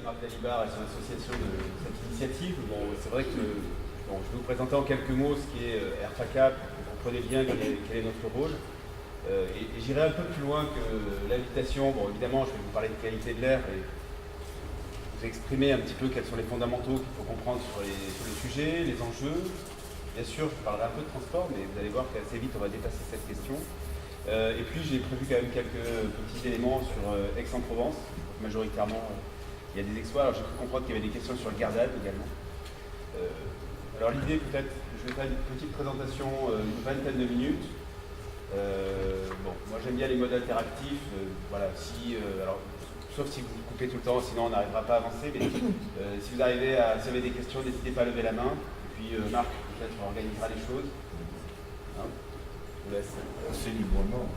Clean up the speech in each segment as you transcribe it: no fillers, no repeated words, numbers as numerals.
Marc Dalibard et son association de cette initiative. Bon, c'est vrai que je vais vous présenter en quelques mots ce qui est RFACAP, vous comprenez bien quel est notre rôle. Et j'irai un peu plus loin que l'invitation. Bon, évidemment, je vais vous parler de qualité de l'air et vous exprimer un petit peu quels sont les fondamentaux qu'il faut comprendre sur le sujet, les enjeux. Bien sûr, je parlerai un peu de transport, mais vous allez voir qu'assez vite, on va dépasser cette question. Et puis, j'ai prévu quand même quelques petits éléments sur Aix-en-Provence. Majoritairement, il y a des exploits. Alors, j'ai cru comprendre qu'il y avait des questions sur le Gardane également. Alors, l'idée, peut-être, je vais faire une petite présentation, une vingtaine de minutes. Bon, moi, j'aime bien les modes interactifs. Voilà, alors, sauf si vous coupez tout le temps, sinon on n'arrivera pas à avancer. Mais si vous avez des questions, n'hésitez pas à lever la main. Et puis, Marc, peut-être, organisera les choses. Hein, je vous laisse. C'est librement.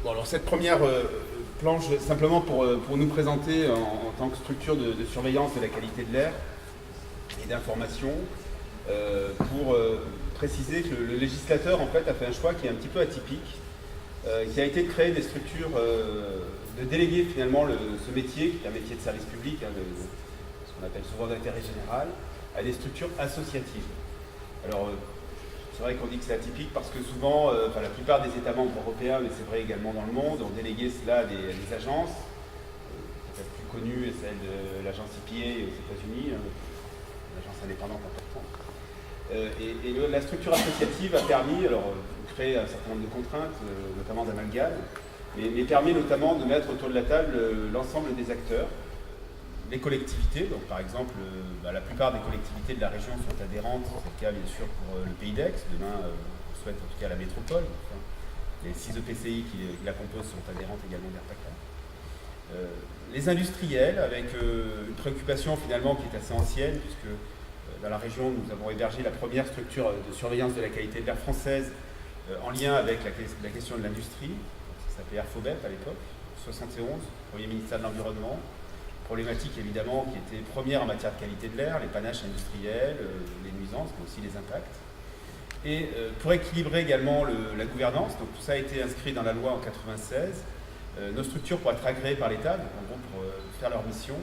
Bon, alors cette première planche, simplement pour nous présenter en tant que structure de surveillance de la qualité de l'air et d'information, pour préciser que le législateur en fait a fait un choix qui est un petit peu atypique, qui a été de créer des structures, de déléguer finalement ce métier, qui est un métier de service public, hein, ce qu'on appelle souvent d'intérêt général, à des structures associatives. Alors, c'est vrai qu'on dit que c'est atypique parce que souvent, la plupart des États membres européens, mais c'est vrai également dans le monde, ont délégué cela à des agences, peut-être plus connues, celle de l'agence EPA aux États-Unis, une agence indépendante importante. Et la structure associative a permis, alors, de créer un certain nombre de contraintes, notamment d'amalgame, mais permet notamment de mettre autour de la table l'ensemble des acteurs. Les collectivités, donc par exemple, la plupart des collectivités de la région sont adhérentes, c'est le cas bien sûr pour le Pays d'Aix, demain on souhaite en tout cas la métropole, enfin, les 6 EPCI qui la composent sont adhérentes également d'RPACA. Les industriels, avec une préoccupation finalement qui est assez ancienne, puisque dans la région nous avons hébergé la première structure de surveillance de la qualité de l'air française en lien avec la question de l'industrie, ça s'appelait Airphobep à l'époque, 71, premier ministère de l'Environnement. Problématique évidemment qui était première en matière de qualité de l'air, les panaches industriels, les nuisances, mais aussi les impacts. Et pour équilibrer également la gouvernance, donc tout ça a été inscrit dans la loi en 1996, nos structures pour être agréées par l'État, donc en gros pour faire leur mission,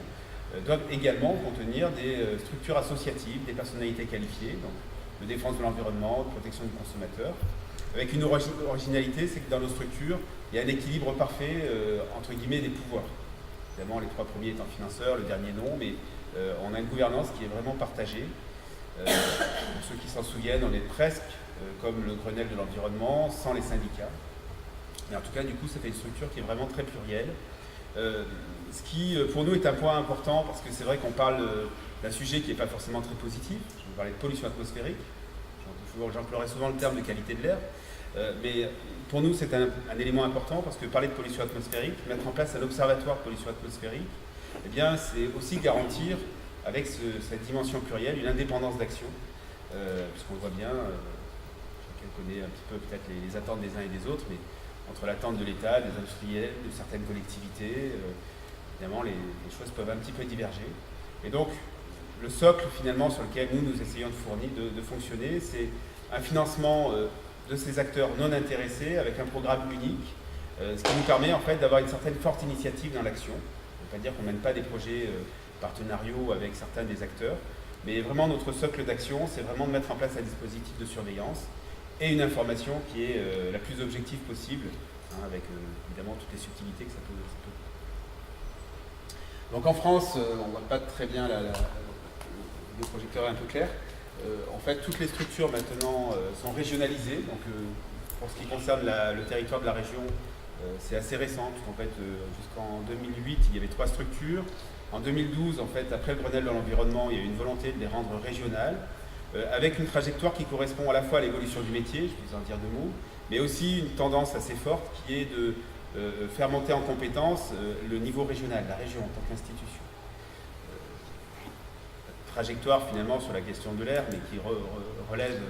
doivent également contenir des structures associatives, des personnalités qualifiées, donc de défense de l'environnement, de protection du consommateur, avec une originalité, c'est que dans nos structures, il y a un équilibre parfait, entre guillemets, des pouvoirs. Évidemment, les 3 premiers étant financeurs, le dernier non, mais on a une gouvernance qui est vraiment partagée. Pour ceux qui s'en souviennent, on est presque comme le Grenelle de l'environnement, sans les syndicats. Mais en tout cas, du coup, ça fait une structure qui est vraiment très plurielle. Ce qui, pour nous, est un point important, parce que c'est vrai qu'on parle d'un sujet qui n'est pas forcément très positif. Je vais vous parler de pollution atmosphérique. J'emploierai souvent le terme de qualité de l'air. Mais pour nous, c'est un élément important parce que parler de pollution atmosphérique, mettre en place un observatoire de pollution atmosphérique, eh bien, c'est aussi garantir, avec cette dimension plurielle, une indépendance d'action, puisqu'on voit bien, chacun connaît un petit peu peut-être les attentes des uns et des autres, mais entre l'attente de l'État, des industriels, de certaines collectivités, évidemment, les choses peuvent un petit peu diverger. Et donc, le socle, finalement, sur lequel nous essayons de fonctionner, c'est un financement de ces acteurs non intéressés avec un programme unique, ce qui nous permet en fait d'avoir une certaine forte initiative dans l'action. Ça ne veut pas dire qu'on ne mène pas des projets partenariaux avec certains des acteurs, mais vraiment notre socle d'action, c'est vraiment de mettre en place un dispositif de surveillance et une information qui est la plus objective possible, hein, avec évidemment toutes les subtilités que ça peut. Donc en France, on ne voit pas très bien le projecteur est un peu clair. En fait, toutes les structures maintenant sont régionalisées. Donc, pour ce qui concerne le territoire de la région, c'est assez récent, puisqu'en fait, jusqu'en 2008, il y avait 3 structures. En 2012, en fait, après le Grenelle de l'environnement, il y a eu une volonté de les rendre régionales, avec une trajectoire qui correspond à la fois à l'évolution du métier, je vais vous en dire 2 mots, mais aussi une tendance assez forte qui est de faire monter en compétence le niveau régional, la région en tant qu'institution. Trajectoire finalement sur la question de l'air, mais qui relève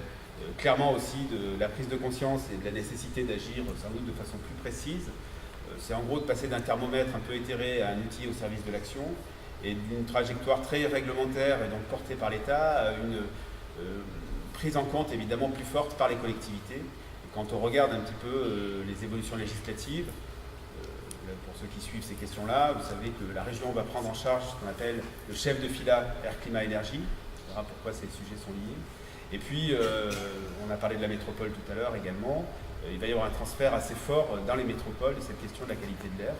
clairement aussi de la prise de conscience et de la nécessité d'agir sans doute de façon plus précise. C'est en gros de passer d'un thermomètre un peu éthéré à un outil au service de l'action, et d'une trajectoire très réglementaire et donc portée par l'État à une prise en compte évidemment plus forte par les collectivités. Et quand on regarde un petit peu les évolutions législatives, pour ceux qui suivent ces questions-là, vous savez que la région va prendre en charge ce qu'on appelle le chef de fila Air Climat Énergie. On verra pourquoi ces sujets sont liés. Et puis, on a parlé de la métropole tout à l'heure également. Il va y avoir un transfert assez fort dans les métropoles de cette question de la qualité de l'air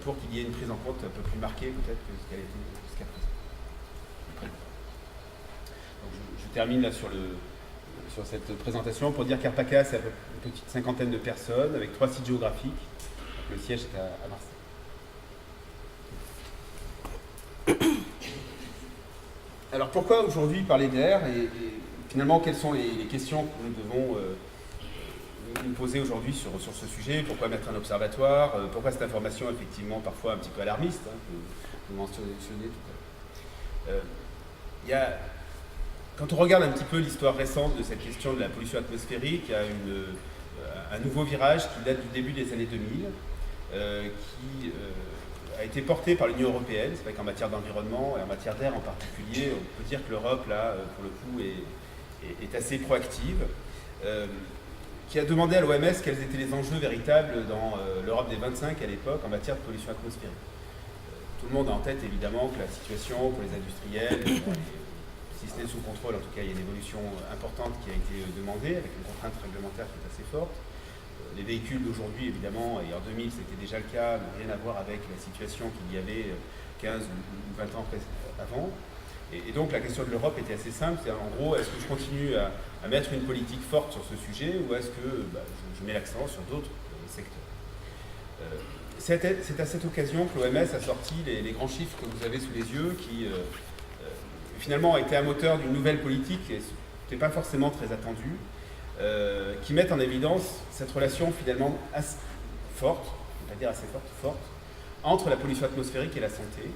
pour qu'il y ait une prise en compte un peu plus marquée peut-être que ce qu'elle a été jusqu'à présent. Donc, je termine là sur cette présentation pour dire qu'Arpaca, c'est une petite cinquantaine de personnes avec 3 sites géographiques. Le siège est à Marseille. Alors pourquoi aujourd'hui parler d'air et finalement quelles sont les questions que nous devons nous poser aujourd'hui sur ce sujet? Pourquoi mettre un observatoire? Pourquoi cette information effectivement parfois un petit peu alarmiste, que vous mentionnez tout à l'heure? Quand on regarde un petit peu l'histoire récente de cette question de la pollution atmosphérique, il y a un nouveau virage qui date du début des années 2000, qui a été porté par l'Union européenne. C'est vrai qu'en matière d'environnement et en matière d'air en particulier, on peut dire que l'Europe, là, pour le coup, est assez proactive, qui a demandé à l'OMS quels étaient les enjeux véritables dans l'Europe des 25 à l'époque en matière de pollution atmosphérique. Tout le monde a en tête évidemment que la situation pour les industriels, si ce n'est sous contrôle, en tout cas il y a une évolution importante qui a été demandée avec une contrainte réglementaire qui est assez forte. Les véhicules d'aujourd'hui, évidemment, et en 2000 c'était déjà le cas, n'ont rien à voir avec la situation qu'il y avait 15 ou 20 ans avant. Et donc la question de l'Europe était assez simple, c'est en gros, est-ce que je continue à mettre une politique forte sur ce sujet ou est-ce que je mets l'accent sur d'autres secteurs? C'est à cette occasion que l'OMS a sorti les grands chiffres que vous avez sous les yeux qui finalement ont été un moteur d'une nouvelle politique et n'était pas forcément très attendue. Qui mettent en évidence cette relation finalement assez forte, on va dire assez forte, entre la pollution atmosphérique et la santé,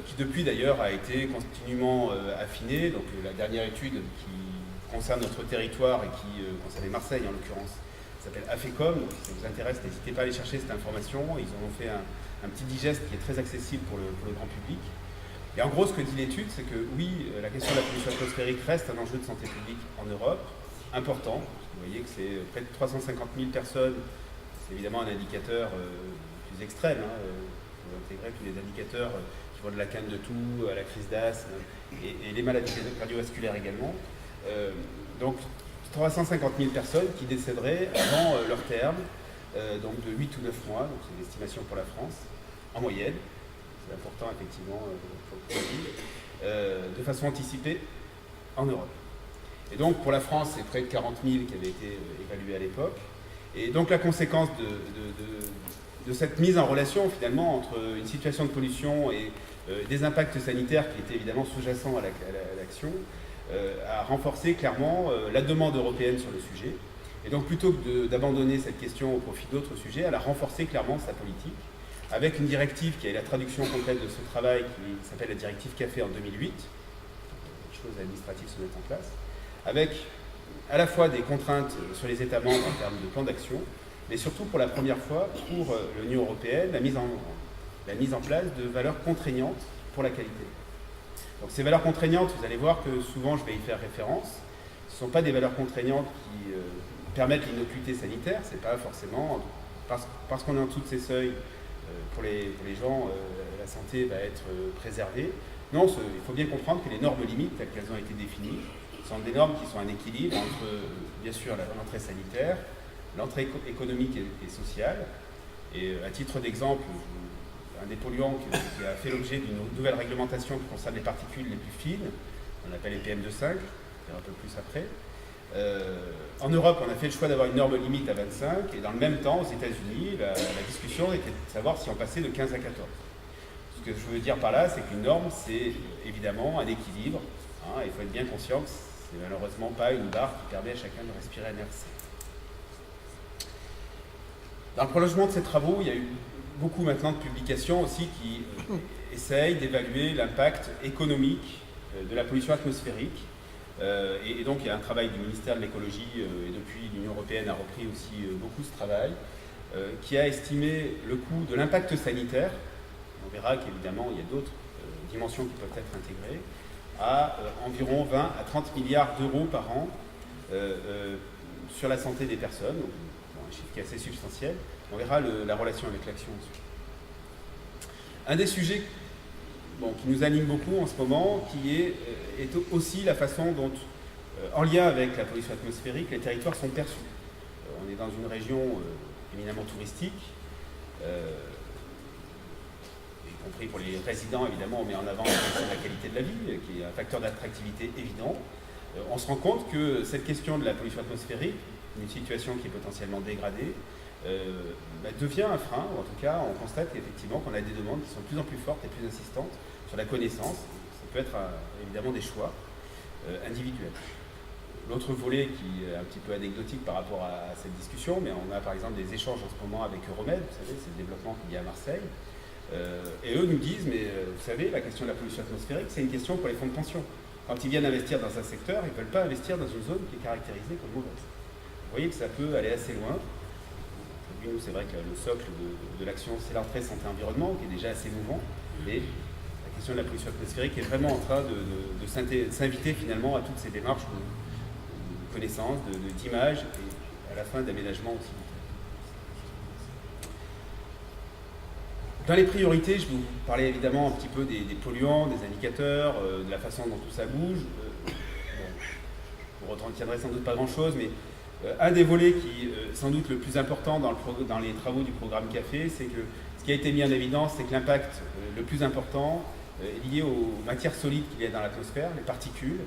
qui depuis d'ailleurs a été continuellement affinée. Donc la dernière étude qui concerne notre territoire et qui concernait Marseille en l'occurrence, s'appelle AFECOM. Donc si ça vous intéresse, n'hésitez pas à aller chercher cette information. Ils en ont fait un petit digeste qui est très accessible pour le grand public. Et en gros, ce que dit l'étude, c'est que oui, la question de la pollution atmosphérique reste un enjeu de santé publique en Europe, important. Vous voyez que c'est près de 350 000 personnes. C'est évidemment un indicateur plus extrême. Il faut intégrer tous les indicateurs qui vont de la canne de toux à la crise d'asthme et les maladies cardiovasculaires également. Donc 350 000 personnes qui décéderaient avant leur terme, donc de 8 ou 9 mois, donc c'est l'estimation pour la France, en moyenne. C'est important effectivement pour le dire, de façon anticipée en Europe. Et donc pour la France, c'est près de 40 000 qui avaient été évalués à l'époque. Et donc la conséquence de cette mise en relation finalement entre une situation de pollution et des impacts sanitaires qui étaient évidemment sous-jacents à l'action, a renforcé clairement la demande européenne sur le sujet. Et donc plutôt que d'abandonner cette question au profit d'autres sujets, elle a renforcé clairement sa politique avec une directive qui est la traduction complète de ce travail qui s'appelle la directive CAFE en 2008. Les choses administratives se mettent en place, avec à la fois des contraintes sur les États membres en termes de plan d'action, mais surtout pour la première fois pour l'Union européenne, la mise en place de valeurs contraignantes pour la qualité. Donc ces valeurs contraignantes, vous allez voir que souvent je vais y faire référence, ce ne sont pas des valeurs contraignantes qui permettent l'innocuité sanitaire, c'est pas forcément, parce qu'on est en dessous de ces seuils, pour les gens, la santé va être préservée. Non, il faut bien comprendre que les normes limites, telles qu'elles ont été définies, sont des normes qui sont un équilibre entre, bien sûr, l'entrée sanitaire, l'entrée économique et sociale. Et à titre d'exemple, un des polluants qui a fait l'objet d'une nouvelle réglementation qui concerne les particules les plus fines, on appelle les PM2,5, je vais un peu plus après. En Europe, on a fait le choix d'avoir une norme limite à 25, et dans le même temps, aux États-Unis, la discussion était de savoir si on passait de 15 à 14. Ce que je veux dire par là, c'est qu'une norme, c'est évidemment un équilibre. Il faut être bien conscient que c'est malheureusement pas une barre qui permet à chacun de respirer un air sain. Dans le prolongement de ces travaux, il y a eu beaucoup maintenant de publications aussi qui essayent d'évaluer l'impact économique de la pollution atmosphérique. Et donc il y a un travail du ministère de l'écologie et depuis l'Union européenne a repris aussi beaucoup ce travail qui a estimé le coût de l'impact sanitaire. On verra qu'évidemment il y a d'autres dimensions qui peuvent être intégrées à environ 20 à 30 milliards d'euros par an sur la santé des personnes, donc, un chiffre qui est assez substantiel. On verra la relation avec l'action ensuite. Un des sujets qui nous anime beaucoup en ce moment, qui est aussi la façon dont, en lien avec la pollution atmosphérique, les territoires sont perçus. On est dans une région éminemment touristique, y compris pour les résidents, évidemment, on met en avant la qualité de la vie, qui est un facteur d'attractivité évident. On se rend compte que cette question de la pollution atmosphérique, une situation qui est potentiellement dégradée, devient un frein, ou en tout cas, on constate effectivement qu'on a des demandes qui sont de plus en plus fortes et plus insistantes sur la connaissance. Ça peut être évidemment des choix individuels. L'autre volet qui est un petit peu anecdotique par rapport à cette discussion, mais on a par exemple des échanges en ce moment avec Euromed, vous savez, c'est le développement qu'il y a à Marseille, et eux nous disent, mais vous savez, la question de la pollution atmosphérique, c'est une question pour les fonds de pension. Quand ils viennent investir dans un secteur, ils ne veulent pas investir dans une zone qui est caractérisée comme mauvaise. Vous voyez que ça peut aller assez loin. Nous, c'est vrai que le socle de l'action, c'est l'entrée santé-environnement, qui est déjà assez mouvant, et la question de la pollution atmosphérique est vraiment en train de s'inviter finalement à toutes ces démarches de connaissance, d'image, et à la fin d'aménagement aussi. Dans les priorités, je vais vous parler évidemment un petit peu des polluants, des indicateurs, de la façon dont tout ça bouge. Vous ne retiendrez sans doute pas grand-chose, mais un des volets qui est sans doute le plus important dans les travaux du programme CAFE, c'est que ce qui a été mis en évidence, c'est que l'impact le plus important est lié aux matières solides qu'il y a dans l'atmosphère, les particules.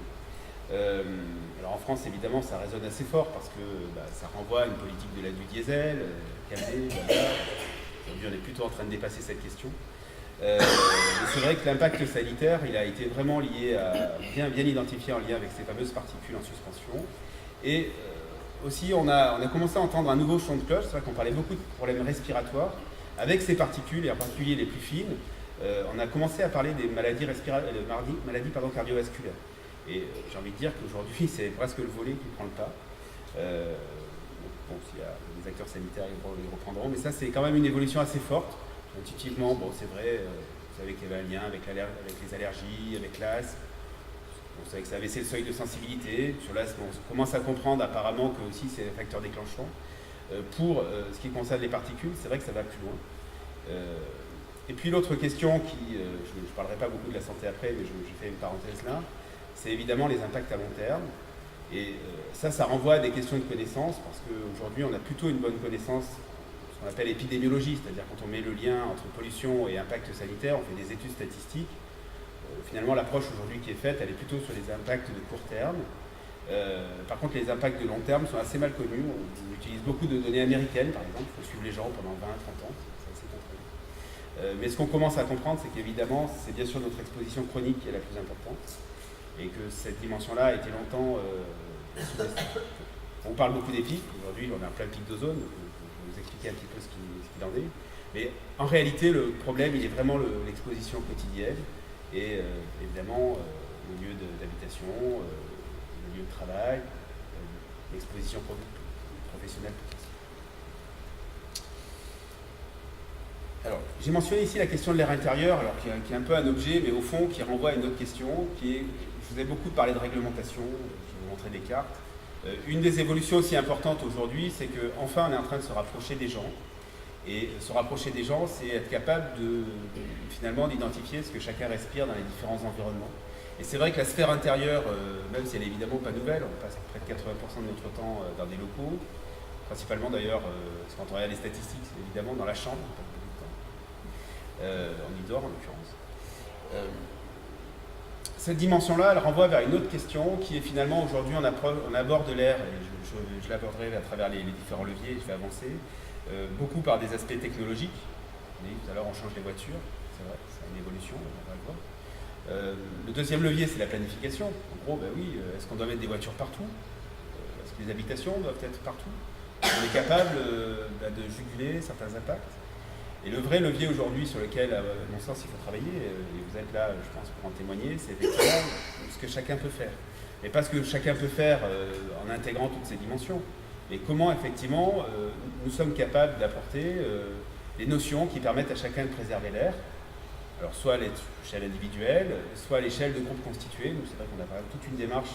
Alors en France, évidemment, ça résonne assez fort parce que ça renvoie à une politique de du diesel, Calais, aujourd'hui on est plutôt en train de dépasser cette question. C'est vrai que l'impact sanitaire, il a été vraiment lié bien identifié en lien avec ces fameuses particules en suspension. Et aussi, on a commencé à entendre un nouveau son de cloche, c'est vrai qu'on parlait beaucoup de problèmes respiratoires. Avec ces particules, et en particulier les plus fines, on a commencé à parler des maladies cardiovasculaires. Et j'ai envie de dire qu'aujourd'hui, c'est presque le volet qui prend le pas. Bon, s'il y a des acteurs sanitaires, ils reprendront, mais ça, c'est quand même une évolution assez forte. Intuitivement, bon, c'est vrai, vous savez qu'il y avait un lien avec les allergies, avec l'asthme. Vous savez que ça a baissé le seuil de sensibilité. Sur l'asthme, on commence à comprendre apparemment que aussi c'est un facteur déclenchant. Pour ce qui concerne les particules, c'est vrai que ça va plus loin. Et puis l'autre question qui, je ne parlerai pas beaucoup de la santé après, mais je fais une parenthèse là, c'est évidemment les impacts à long terme. Et ça renvoie à des questions de connaissance, parce qu'aujourd'hui, on a plutôt une bonne connaissance, ce qu'on appelle épidémiologie, c'est-à-dire quand on met le lien entre pollution et impact sanitaire, on fait des études statistiques. Finalement, l'approche aujourd'hui qui est faite, elle est plutôt sur les impacts de court terme. Par contre, les impacts de long terme sont assez mal connus. On utilise beaucoup de données américaines, par exemple, il faut suivre les gens pendant 20-30 ans, c'est assez contrôlé. Mais ce qu'on commence à comprendre, c'est qu'évidemment, c'est bien sûr notre exposition chronique qui est la plus importante, et que cette dimension-là a été longtemps sous-estimée. On parle beaucoup des pics, aujourd'hui on a plein de pics d'ozone, donc je vais vous expliquer un petit peu ce qu'il en est. Mais en réalité, le problème, il est vraiment l'exposition quotidienne, et évidemment le lieu d'habitation, le lieu de travail, l'exposition professionnelle. Alors, j'ai mentionné ici la question de l'air intérieur, alors qui est un peu un objet, mais au fond qui renvoie à une autre question, qui est, je vous ai beaucoup parlé de réglementation, je vais vous montrer des cartes. Une des évolutions aussi importantes aujourd'hui, c'est qu'enfin on est en train de se rapprocher des gens. Et se rapprocher des gens, c'est être capable finalement d'identifier ce que chacun respire dans les différents environnements. Et c'est vrai que la sphère intérieure, même si elle est évidemment pas nouvelle, on passe près de 80% de notre temps dans des locaux, principalement d'ailleurs, quand on regarde les statistiques, c'est évidemment dans la chambre, on passe beaucoup de temps. On y dort en l'occurrence. Cette dimension-là, elle renvoie vers une autre question qui est finalement aujourd'hui on aborde l'air, et je l'aborderai à travers les différents leviers, je vais avancer, beaucoup par des aspects technologiques. Tout à l'heure on change les voitures, c'est vrai, c'est une évolution, on va le voir. Le deuxième levier, c'est la planification. En gros, oui, est-ce qu'on doit mettre des voitures partout? Est-ce que les habitations doivent être partout? On est capable de juguler certains impacts. Et le vrai levier aujourd'hui sur lequel, à mon sens, il faut travailler, et vous êtes là, je pense, pour en témoigner, c'est effectivement ce que chacun peut faire. Mais pas ce que chacun peut faire en intégrant toutes ces dimensions, mais comment effectivement nous sommes capables d'apporter des notions qui permettent à chacun de préserver l'air. Alors soit à l'échelle individuelle, soit à l'échelle de groupes constitués. Donc c'est vrai qu'on a quand même toute une démarche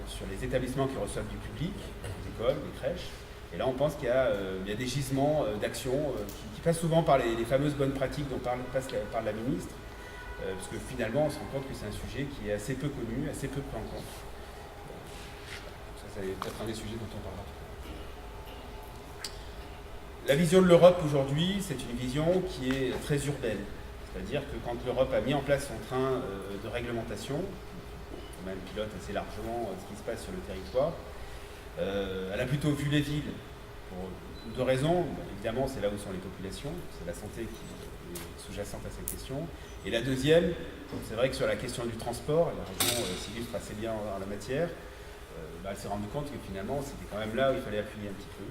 sur les établissements qui reçoivent du public, les écoles, les crèches. Et là, on pense qu'il y a des gisements d'actions qui passent souvent par les fameuses bonnes pratiques dont parle la ministre, parce que finalement, on se rend compte que c'est un sujet qui est assez peu connu, assez peu pris en compte. Ça, c'est peut-être un des sujets dont on parlera. La vision de l'Europe aujourd'hui, c'est une vision qui est très urbaine. C'est-à-dire que quand l'Europe a mis en place son train de réglementation, on même pilote assez largement ce qui se passe sur le territoire, elle a plutôt vu les villes pour deux raisons. Évidemment, c'est là où sont les populations, c'est la santé qui est sous-jacente à cette question. Et la deuxième, c'est vrai que sur la question du transport, et la région s'illustre assez bien en la matière, elle s'est rendue compte que finalement, c'était quand même là où il fallait appuyer un petit peu.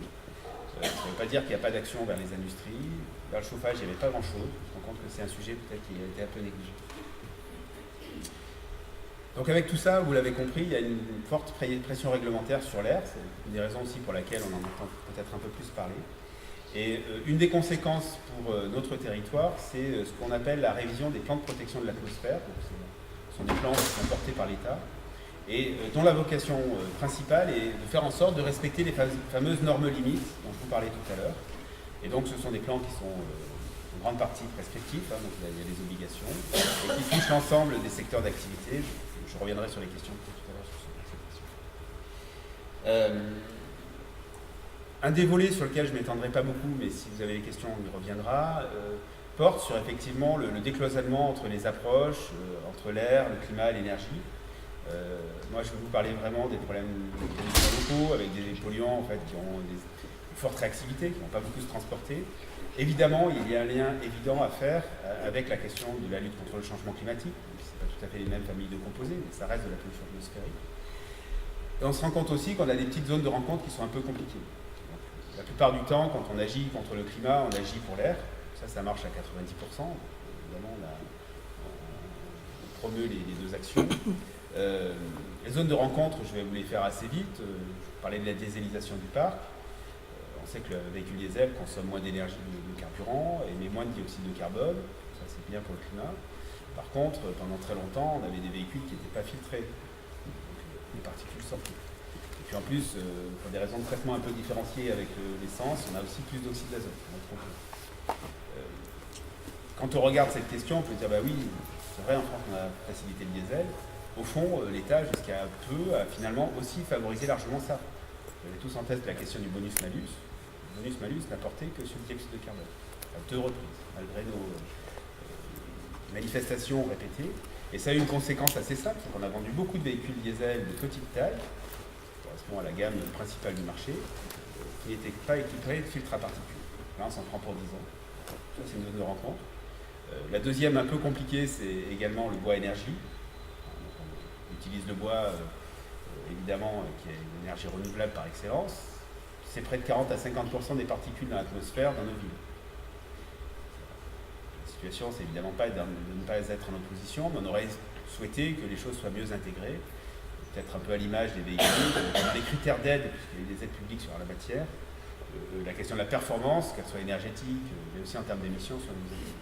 Ça ne veut pas dire qu'il n'y a pas d'action vers les industries. Vers le chauffage, il n'y avait pas grand-chose. Je me rends compte que c'est un sujet peut-être qui a été un peu négligé. Donc avec tout ça, vous l'avez compris, il y a une forte pression réglementaire sur l'air. C'est une des raisons aussi pour laquelle on en entend peut-être un peu plus parler. Et une des conséquences pour notre territoire, c'est ce qu'on appelle la révision des plans de protection de l'atmosphère. Ce sont des plans qui sont portés par l'État et dont la vocation principale est de faire en sorte de respecter les fameuses normes limites dont je vous parlais tout à l'heure. Et donc ce sont des plans qui sont en grande partie prescriptifs, hein, donc il y a des obligations, et qui touchent l'ensemble des secteurs d'activité. Je reviendrai sur les questions tout à l'heure sur cette question. Un des volets sur lequel je ne m'étendrai pas beaucoup, mais si vous avez des questions, on y reviendra, porte sur effectivement le décloisonnement entre les approches, entre l'air, le climat et l'énergie. Moi, je vais vous parler vraiment des problèmes locaux, avec des polluants en fait, qui ont une forte réactivité, qui n'ont pas beaucoup se transporter. Évidemment, il y a un lien évident à faire avec la question de la lutte contre le changement climatique. Ce n'est pas tout à fait les mêmes familles de composés, mais ça reste de la pollution atmosphérique. Et on se rend compte aussi qu'on a des petites zones de rencontre qui sont un peu compliquées. Donc, la plupart du temps, quand on agit contre le climat, on agit pour l'air. Ça marche à 90%. Évidemment, on promeut les deux actions. Les zones de rencontre, je vais vous les faire assez vite. Je parlais de la dieselisation du parc. On sait que le véhicule diesel consomme moins d'énergie de carburant, émet moins de dioxyde de carbone. Ça, c'est bien pour le climat. Par contre, pendant très longtemps, on avait des véhicules qui n'étaient pas filtrés. Donc, les particules sortaient. Et puis en plus, pour des raisons de traitement un peu différenciées avec l'essence, on a aussi plus d'oxyde d'azote. Quand on regarde cette question, on peut dire, bah oui, c'est vrai, en France, on a facilité le diesel. Au fond, l'État, jusqu'à peu, a finalement aussi favorisé largement ça. Vous avez tous en tête la question du bonus-malus. Le bonus-malus n'a porté que sur le dioxyde de carbone, à 2 reprises, malgré nos manifestations répétées. Et ça a eu une conséquence assez simple, c'est qu'on a vendu beaucoup de véhicules diesel de petite taille, qui correspond à la gamme principale du marché, qui n'étaient pas équipés de filtres à particules. Là, on s'en prend pour 10 ans. Ça, c'est une zone de rencontre. La deuxième, un peu compliquée, c'est également le bois énergie. On utilise le bois, évidemment, qui est une énergie renouvelable par excellence. C'est près de 40 à 50% des particules dans l'atmosphère dans nos villes. La situation, c'est évidemment pas de ne pas être en opposition, mais on aurait souhaité que les choses soient mieux intégrées, peut-être un peu à l'image des véhicules, des critères d'aide, puisqu'il y a eu des aides publiques sur la matière, la question de la performance, qu'elle soit énergétique, mais aussi en termes d'émissions sur nos véhicules.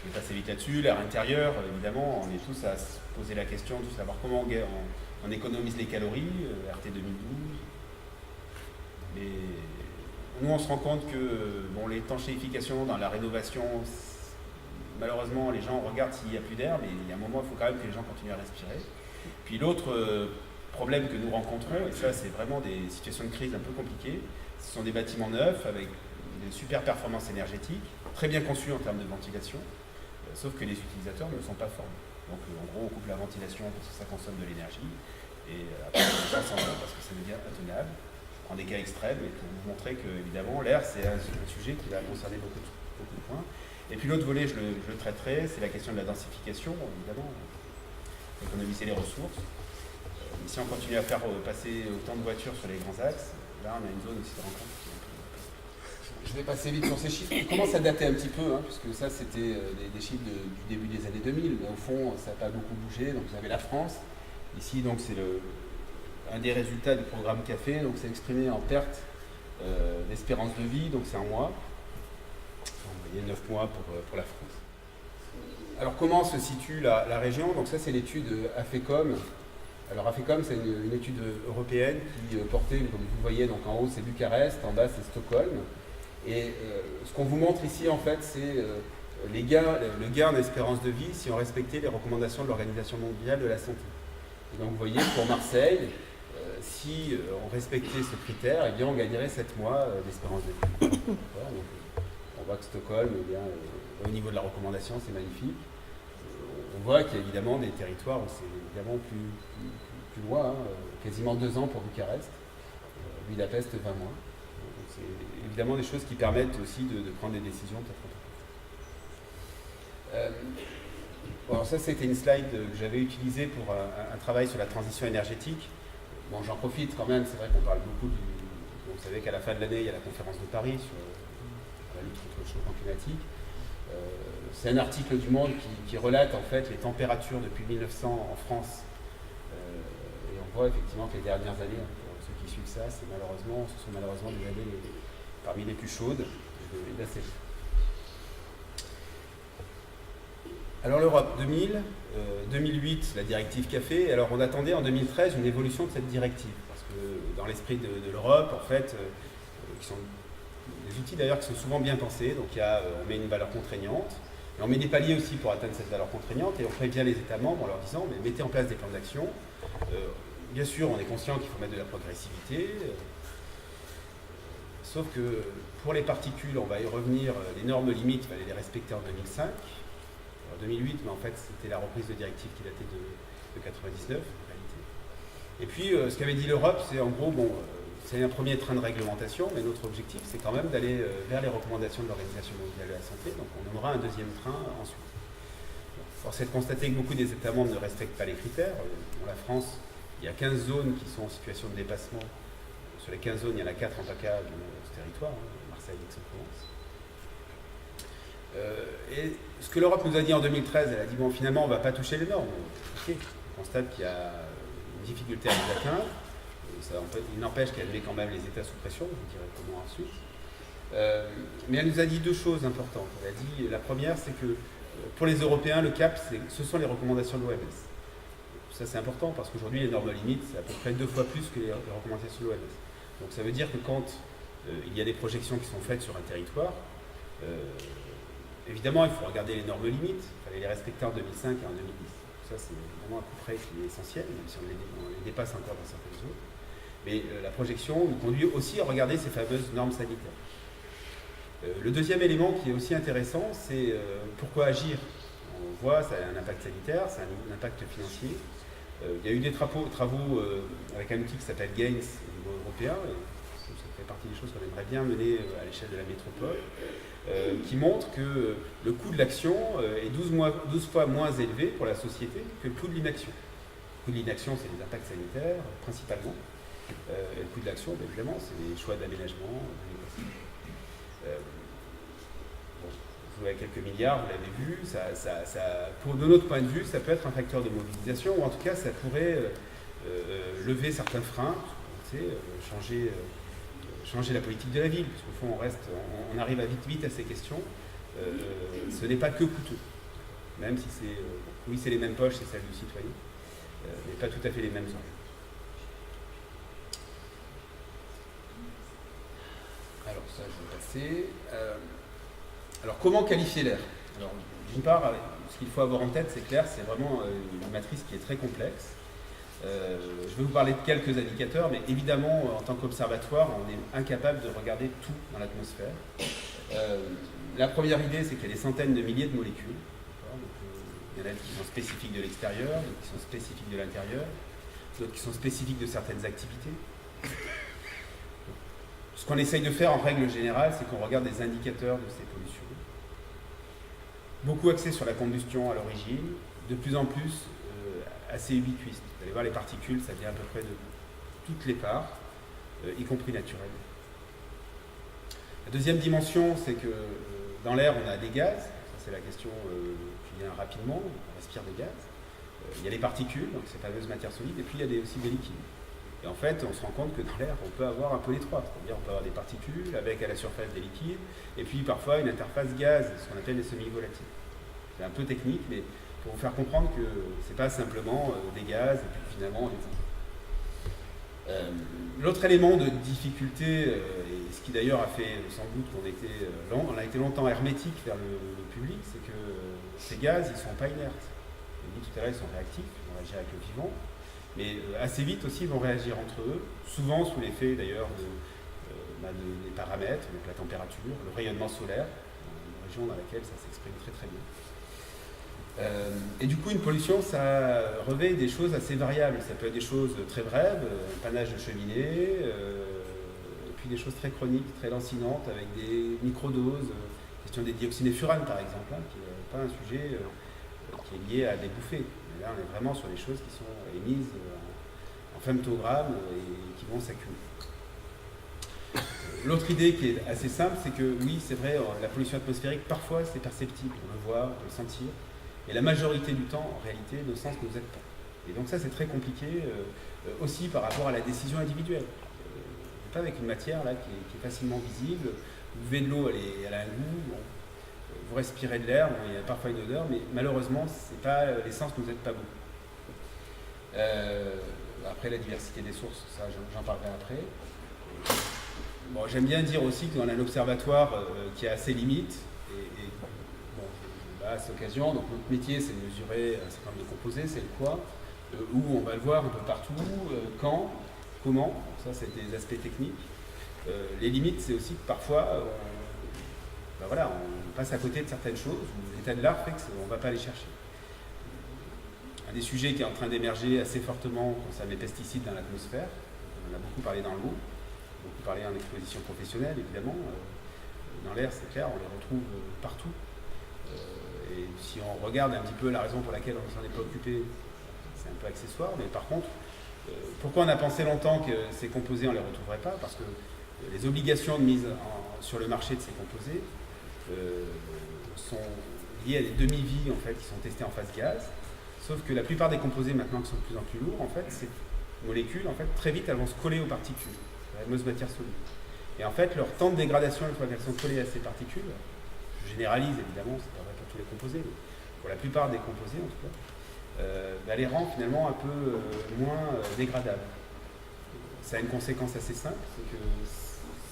Je vais passer vite là-dessus. L'air intérieur, évidemment, on est tous à se poser la question de savoir comment on économise les calories, RT 2012. Mais nous, on se rend compte que l'étanchéification dans la rénovation, malheureusement, les gens regardent s'il n'y a plus d'air, mais il y a un moment, il faut quand même que les gens continuent à respirer. Puis l'autre problème que nous rencontrons, et ça, c'est vraiment des situations de crise un peu compliquées, ce sont des bâtiments neufs avec des super performances énergétiques, très bien conçus en termes de ventilation, sauf que les utilisateurs ne sont pas formés. Donc en gros, on coupe la ventilation parce que ça consomme de l'énergie, et après, les gens s'en vont parce que ça devient intenable. Je prends des cas extrêmes, et pour vous montrer que, évidemment, l'air, c'est un sujet qui va concerner beaucoup de points. Et puis l'autre volet, je le traiterai, c'est la question de la densification, évidemment, économiser les ressources. Et si on continue à faire passer autant de voitures sur les grands axes, là, on a une zone aussi de rencontre qui est un peu... Je vais passer vite sur ces chiffres. On commence à dater un petit peu, hein, puisque ça, c'était des chiffres du début des années 2000, mais au fond, ça n'a pas beaucoup bougé. Donc, vous avez la France. Ici, donc, c'est un des résultats du programme CAFé. Donc, c'est exprimé en perte d'espérance de vie, donc c'est en mois. Vous voyez, 9 mois pour la France. Alors, comment se situe la région? Donc, ça, c'est l'étude AFECOM Alors AFECOM, c'est une étude européenne qui portait, comme vous voyez, donc en haut c'est Bucarest, en bas c'est Stockholm. Et ce qu'on vous montre ici, en fait, c'est le gain d'espérance de vie si on respectait les recommandations de l'Organisation mondiale de la santé. Et donc vous voyez, pour Marseille, si on respectait ce critère, eh bien, on gagnerait 7 mois d'espérance de vie. Donc, on voit que Stockholm, eh bien, au niveau de la recommandation, c'est magnifique. On voit qu'il y a évidemment des territoires où c'est évidemment plus loin, hein, quasiment 2 ans pour Bucarest, Budapest 20 mois. Donc, c'est évidemment des choses qui permettent aussi de prendre des décisions peut-être un peu plus. Bon, ça c'était une slide que j'avais utilisée pour un travail sur la transition énergétique. Bon, j'en profite quand même, c'est vrai qu'on parle beaucoup du... Vous savez qu'à la fin de l'année, il y a la conférence de Paris sur la lutte contre le changement climatique. C'est un article du Monde qui relate en fait les températures depuis 1900 en France. Et on voit effectivement que les dernières années, pour ceux qui suivent ça, ce sont malheureusement des années parmi les plus chaudes et d'assez. Alors l'Europe 2008, la directive café. Alors on attendait en 2013 une évolution de cette directive, parce que dans l'esprit de l'Europe, en fait, qui sont des outils d'ailleurs qui sont souvent bien pensés. Donc on met une valeur contraignante, et on met des paliers aussi pour atteindre cette valeur contraignante, et on prévient les États membres en leur disant mais mettez en place des plans d'action. Bien sûr, on est conscient qu'il faut mettre de la progressivité, sauf que pour les particules, on va y revenir, les normes limites, il fallait les respecter en 2005. En 2008, mais en fait c'était la reprise de directive qui datait de 99 en réalité. Et puis ce qu'avait dit l'Europe, c'est en gros, bon, c'est un premier train de réglementation, mais notre objectif c'est quand même d'aller vers les recommandations de l'Organisation mondiale de la santé, donc on aura un deuxième train ensuite. Force est de constater que beaucoup des États membres ne respectent pas les critères. Dans la France, il y a 15 zones qui sont en situation de dépassement. Sur les 15 zones, il y en a 4 en PACA de ce territoire, Marseille, Aix-en-Provence. Et ce que l'Europe nous a dit en 2013, elle a dit bon, finalement on ne va pas toucher les normes. Okay. On constate qu'il y a une difficulté à les atteindre. Ça, en fait, il n'empêche qu'elle met quand même les États sous pression, je vous dirai comment ensuite. Mais elle nous a dit 2 choses importantes. Elle a dit, la première, c'est que pour les Européens, le cap, ce sont les recommandations de l'OMS. Ça c'est important parce qu'aujourd'hui les normes limites, c'est à peu près 2 fois plus que les recommandations de l'OMS. Donc ça veut dire que quand il y a des projections qui sont faites sur un territoire, évidemment, il faut regarder les normes limites, il fallait les respecter en 2005 et en 2010. Ça, c'est vraiment un coup près qui est essentiel, même si on les dépasse encore dans certaines zones. Mais la projection nous conduit aussi à regarder ces fameuses normes sanitaires. Le deuxième élément qui est aussi intéressant, c'est pourquoi agir. On voit, ça a un impact sanitaire, ça a un impact financier. Il y a eu des travaux avec un outil qui s'appelle GAINS au niveau européen, et ça fait partie des choses qu'on aimerait bien mener à l'échelle de la métropole, qui montre que le coût de l'action est 12 fois moins élevé pour la société que le coût de l'inaction. Le coût de l'inaction, c'est les impacts sanitaires, principalement. Et le coût de l'action, bien évidemment, c'est les choix d'aménagement. Vous avez quelques milliards, vous l'avez vu. De notre point de vue, ça peut être un facteur de mobilisation, ou en tout cas, ça pourrait lever certains freins, changer la politique de la ville, parce qu'au fond, on arrive vite à ces questions. Ce n'est pas que coûteux, même si oui, c'est les mêmes poches, c'est celle du citoyen, mais pas tout à fait les mêmes enjeux. Alors ça, je vais passer. Alors, comment qualifier l'air? Alors, d'une part, ce qu'il faut avoir en tête, c'est que l'air, c'est vraiment une matrice qui est très complexe. Je vais vous parler de quelques indicateurs, mais évidemment, en tant qu'observatoire, on est incapable de regarder tout dans l'atmosphère. La première idée, c'est qu'il y a des centaines de milliers de molécules. Il y en a qui sont spécifiques de l'extérieur, d'autres qui sont spécifiques de l'intérieur, d'autres qui sont spécifiques de certaines activités. Ce qu'on essaye de faire en règle générale, c'est qu'on regarde des indicateurs de ces pollutions. Beaucoup axés sur la combustion à l'origine, de plus en plus assez ubiquiste. Vous allez voir, les particules, ça vient à peu près de toutes les parts, y compris naturelles. La deuxième dimension, c'est que dans l'air, on a des gaz. Ça, c'est la question qui vient rapidement. On respire des gaz. Il y a les particules, donc ces fameuses matières solides, et puis il y a aussi des liquides. Et en fait, on se rend compte que dans l'air, on peut avoir un peu les trois. C'est-à-dire on peut avoir des particules avec à la surface des liquides, et puis parfois une interface gaz, ce qu'on appelle les semi-volatiles. C'est un peu technique, mais pour vous faire comprendre que c'est pas simplement des gaz et puis finalement des l'autre élément de difficulté, et ce qui d'ailleurs a fait sans doute qu'on on a été longtemps hermétique vers le public, c'est que ces gaz, ils ne sont pas inertes. Je dit tout à l'heure, ils sont réactifs, ils vont réagir avec le vivant, mais assez vite aussi, ils vont réagir entre eux, souvent sous l'effet d'ailleurs des paramètres, donc la température, le rayonnement solaire, une région dans laquelle ça s'exprime très très bien. Et du coup, une pollution, ça revêt des choses assez variables. Ça peut être des choses très brèves, un panache de cheminée, et puis des choses très chroniques, très lancinantes, avec des microdoses. Question des dioxines et furanes, par exemple, hein, qui n'est pas un sujet qui est lié à des bouffées. Mais là, on est vraiment sur des choses qui sont émises en femtogrammes et qui vont s'accumuler. L'autre idée qui est assez simple, c'est que oui, c'est vrai, la pollution atmosphérique, parfois, c'est perceptible. On le voit, on peut le sentir. Et la majorité du temps, en réalité, nos sens ne nous aident pas. Et donc ça, c'est très compliqué aussi par rapport à la décision individuelle. Pas avec une matière là, qui est facilement visible. Vous buvez de l'eau, elle a un goût. Bon. Vous respirez de l'air, bon, il y a parfois une odeur, mais malheureusement, les sens ne nous aident pas beaucoup. Après, la diversité des sources, ça, j'en parlerai après. Bon, j'aime bien dire aussi qu'on a un observatoire qui a ses limites. À cette occasion, donc notre métier c'est de mesurer un certain nombre de composés, c'est le quoi, où on va le voir un peu partout, quand, comment, ça c'est des aspects techniques. Les limites c'est aussi que parfois on passe à côté de certaines choses, où l'état de l'art fait qu'on ne va pas les chercher. Un des sujets qui est en train d'émerger assez fortement concerne les pesticides dans l'atmosphère, on en a beaucoup parlé dans l'eau, beaucoup parlé en exposition professionnelle évidemment, dans l'air c'est clair, on les retrouve partout. Et si on regarde un petit peu la raison pour laquelle on ne s'en est pas occupé, c'est un peu accessoire, mais par contre, pourquoi on a pensé longtemps que ces composés on ne les retrouverait pas? Parce que les obligations de mise sur le marché de ces composés sont liées à des demi-vies en fait, qui sont testées en phase gaz, sauf que la plupart des composés maintenant qui sont de plus en plus lourds, en fait, ces molécules, en fait, très vite elles vont se coller aux particules, la fameuse matière solide. Et en fait, leur temps de dégradation, une fois qu'elles sont collées à ces particules, je généralise évidemment, c'est pas vrai pour tous les composés, mais pour la plupart des composés en tout cas, les rend finalement un peu moins dégradables. Ça a une conséquence assez simple, c'est que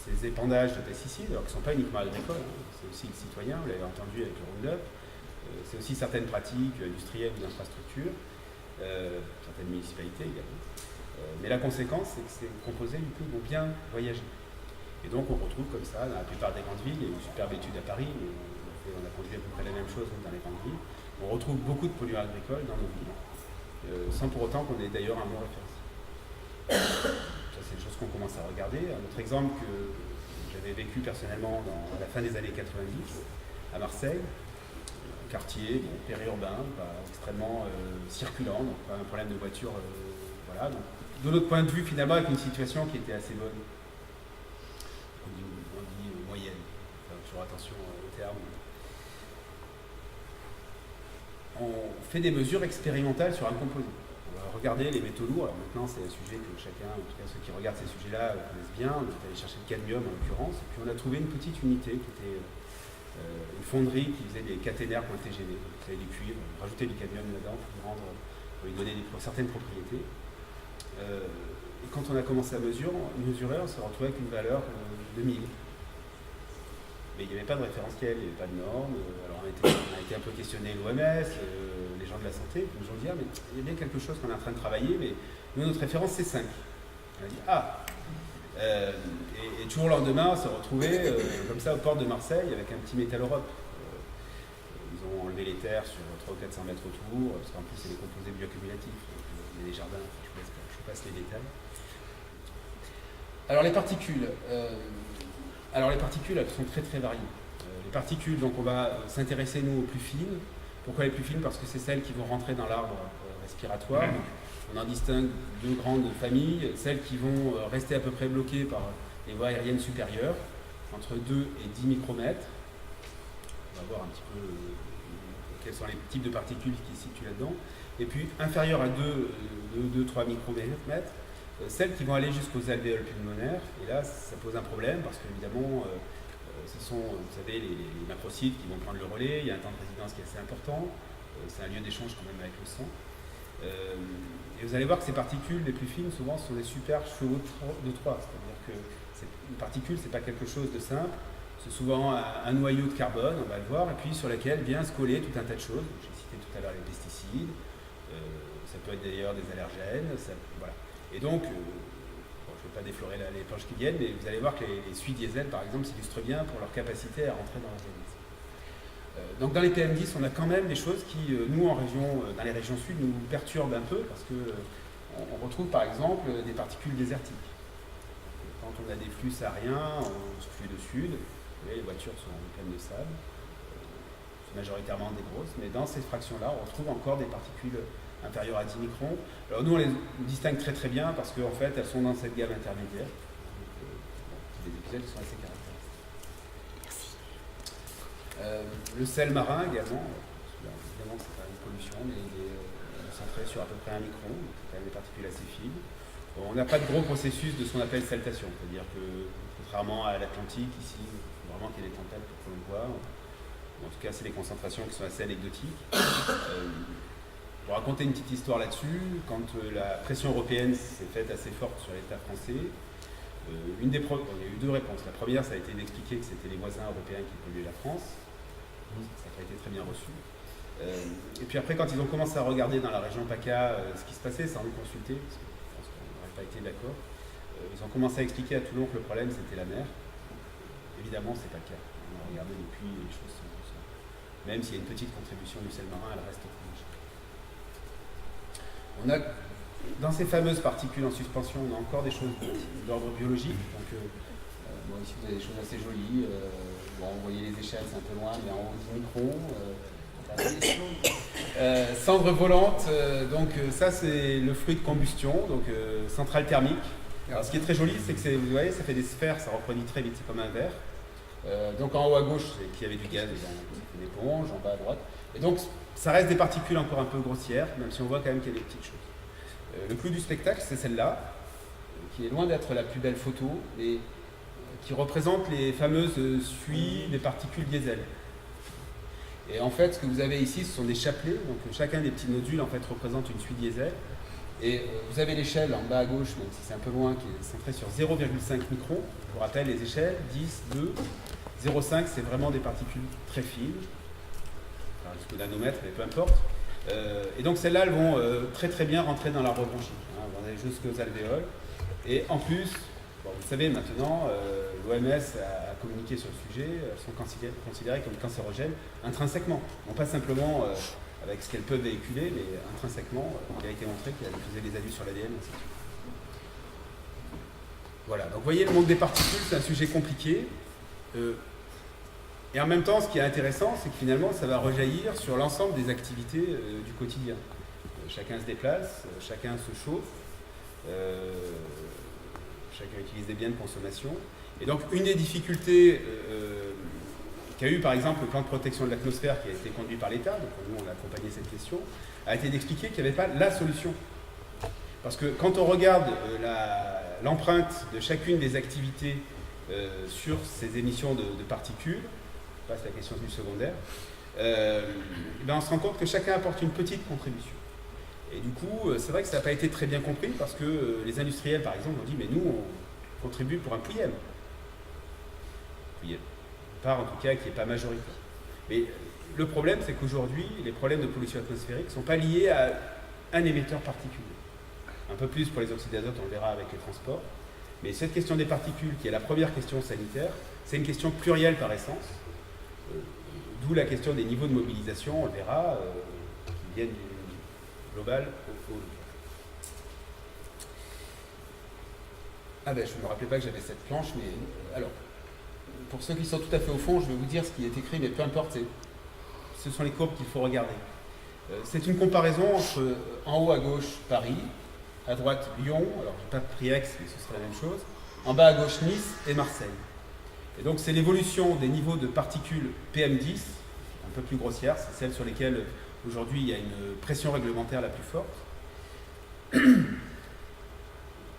ces épandages de pesticides, alors qui ne sont pas uniquement agricoles, hein, c'est aussi le citoyen, vous l'avez entendu avec le Roundup, c'est aussi certaines pratiques industrielles ou d'infrastructures, certaines municipalités également. Mais la conséquence, c'est que ces composés du coup vont bien voyager. Et donc on retrouve comme ça dans la plupart des grandes villes, il y a une superbe étude à Paris, on a conduit à peu près la même chose dans les grandes villes, on retrouve beaucoup de polluants agricoles dans nos villes, sans pour autant qu'on ait d'ailleurs un mot référentiel. Ça c'est une chose qu'on commence à regarder. Un autre exemple que j'avais vécu personnellement à la fin des années 90, à Marseille, un quartier périurbain, pas extrêmement circulant, donc pas un problème de voiture, voilà. Donc, de notre point de vue finalement avec une situation qui était assez bonne. On dit moyenne, enfin, toujours attention au terme. On fait des mesures expérimentales sur un composé. On va regarder les métaux lourds. Alors maintenant, c'est un sujet que chacun, en tout cas ceux qui regardent ces sujets-là, connaissent bien. On est allé chercher le cadmium en l'occurrence. Et puis on a trouvé une petite unité qui était une fonderie qui faisait des caténaires .tgv. Vous savez, du cuivre, rajouter du cadmium là-dedans pour lui donner certaines propriétés. Et quand on a commencé à mesurer, on s'est retrouvé avec une valeur de 1000. Mais il n'y avait pas de référentiel, il n'y avait pas de normes. Alors on a été un peu questionné l'OMS, les gens de la santé, qui nous ont dit mais il y a bien quelque chose qu'on est en train de travailler, mais nous, notre référence, c'est 5. On a dit et toujours le lendemain, on s'est retrouvé comme ça aux portes de Marseille avec un petit Métal Europe. Ils ont enlevé les terres sur 300 ou 400 mètres autour, parce qu'en plus, c'est des composés bioaccumulatifs. Il y a des jardins, je vous passe les détails. Alors les particules. Elles sont très très variées. Les particules, donc on va s'intéresser nous aux plus fines. Pourquoi les plus fines? Parce que c'est celles qui vont rentrer dans l'arbre respiratoire. Donc, on en distingue deux grandes familles. Celles qui vont rester à peu près bloquées par les voies aériennes supérieures, entre 2 et 10 micromètres. On va voir un petit peu quels sont les types de particules qui se situent là-dedans. Et puis inférieures à 2-3 micromètres, celles qui vont aller jusqu'aux alvéoles pulmonaires, et là ça pose un problème parce qu'évidemment ce sont, vous savez, les macrocytes qui vont prendre le relais, il y a un temps de résidence qui est assez important, c'est un lieu d'échange quand même avec le sang. Et vous allez voir que ces particules les plus fines, souvent, sont des super chevaux de Troie. C'est-à-dire que une particule, c'est pas quelque chose de simple. C'est souvent un noyau de carbone, on va le voir, et puis sur lequel vient se coller tout un tas de choses. J'ai cité tout à l'heure les pesticides, ça peut être d'ailleurs des allergènes, voilà. Et donc, bon, je ne vais pas déflorer les planches qui viennent, mais vous allez voir que les suies diesel, par exemple, s'illustrent bien pour leur capacité à rentrer dans l'organisme. Donc dans les PM10, on a quand même des choses qui, nous, dans les régions sud, nous perturbent un peu, parce que on retrouve par exemple des particules désertiques. Quand on a des flux sahariens, flux de sud, vous voyez, les voitures sont pleines de sable, c'est majoritairement des grosses, mais dans ces fractions-là, on retrouve encore des particules inférieures à 10 microns. Alors nous, on les distingue très très bien parce qu'en fait, elles sont dans cette gamme intermédiaire. Donc, des épisodes qui sont assez caractéristiques. Le sel marin également, évidemment c'est pas une pollution, mais il est centré sur à peu près 1 micron, donc c'est quand même des particules assez fines. Bon, on n'a pas de gros processus de ce qu'on appelle saltation, c'est-à-dire que contrairement à l'Atlantique, ici, il faut vraiment qu'il y ait des tempêtes pour qu'on le voit. En tout cas, c'est des concentrations qui sont assez anecdotiques. Pour raconter une petite histoire là-dessus, quand la pression européenne s'est faite assez forte sur l'État français, il y a eu deux réponses. La première, ça a été d'expliquer que c'était les voisins européens qui polluaient la France. Ça n'a pas été très bien reçu. Et puis après, quand ils ont commencé à regarder dans la région PACA ce qui se passait, sans nous consulter, parce que je pense qu'on n'aurait pas été d'accord, ils ont commencé à expliquer à Toulon que le problème c'était la mer. Évidemment, c'est pas le cas. On a regardé depuis, les choses sont... Même s'il y a une petite contribution du sel marin, elle reste au fond. On a, dans ces fameuses particules en suspension, on a encore des choses d'ordre biologique. Donc, bon, ici vous avez des choses assez jolies. Bon, vous voyez les échelles, c'est un peu loin, mais en haut 10 microns. Cendres volantes, donc ça c'est le fruit de combustion, donc centrale thermique. Alors ce qui est très joli, c'est que vous voyez, ça fait des sphères, ça refroidit très vite, c'est comme un verre. Donc en haut à gauche, c'est qu'il y avait du gaz dedans, c'est une éponge, en bas à droite. Et donc ça reste des particules encore un peu grossières, même si on voit quand même qu'il y a des petites choses. Le clou du spectacle, c'est celle-là, qui est loin d'être la plus belle photo, et qui représente les fameuses suies des particules diesel. Et en fait, ce que vous avez ici, ce sont des chapelets, donc chacun des petits nodules en fait représente une suie diesel. Et vous avez l'échelle en bas à gauche, même si c'est un peu loin, qui est centrée sur 0,5 microns. Je vous rappelle les échelles, 10, 2, 0,5, c'est vraiment des particules très fines, enfin, jusqu'au nanomètre, mais peu importe. Et donc celles-là, elles vont très très bien rentrer dans l'arbre bronchique, hein, vous en avez jusqu'aux alvéoles. Et en plus, bon, vous savez maintenant, l'OMS a communiqué sur le sujet, elles sont considérées comme cancérogènes intrinsèquement, non pas simplement avec ce qu'elles peuvent véhiculer, mais intrinsèquement, il a été montré qu'elles faisaient des abus sur l'ADN, ainsi de suite. Voilà, donc vous voyez, le monde des particules, c'est un sujet compliqué. Et en même temps, ce qui est intéressant, c'est que finalement, ça va rejaillir sur l'ensemble des activités du quotidien. Chacun se déplace, chacun se chauffe, chacun utilise des biens de consommation. Et donc, une des difficultés qu'a eu, par exemple, le plan de protection de l'atmosphère qui a été conduit par l'État, donc nous, on a accompagné cette question, a été d'expliquer qu'il n'y avait pas la solution. Parce que quand on regarde l'empreinte de chacune des activités sur ces émissions de particules, je passe la question du secondaire, ben on se rend compte que chacun apporte une petite contribution. Et du coup, c'est vrai que ça n'a pas été très bien compris parce que les industriels, par exemple, ont dit mais nous, on contribue pour un pouillème. Pouillème. Une part, en tout cas, qui n'est pas majoritaire. Mais le problème, c'est qu'aujourd'hui, les problèmes de pollution atmosphérique ne sont pas liés à un émetteur particulier. Un peu plus pour les oxydes d'azote, on le verra avec les transports. Mais cette question des particules, qui est la première question sanitaire, c'est une question plurielle par essence. D'où la question des niveaux de mobilisation, on le verra, qui viennent du global au local. Ah ben, je ne me rappelais pas que j'avais cette planche, mais alors, pour ceux qui sont tout à fait au fond, je vais vous dire ce qui est écrit, mais peu importe, ce sont les courbes qu'il faut regarder. C'est une comparaison entre, en haut à gauche, Paris, à droite, Lyon, alors je n'ai pas pris Aix, mais ce serait la même chose, en bas à gauche, Nice et Marseille. Et donc c'est l'évolution des niveaux de particules PM10, un peu plus grossière, c'est celle sur lesquelles aujourd'hui il y a une pression réglementaire la plus forte,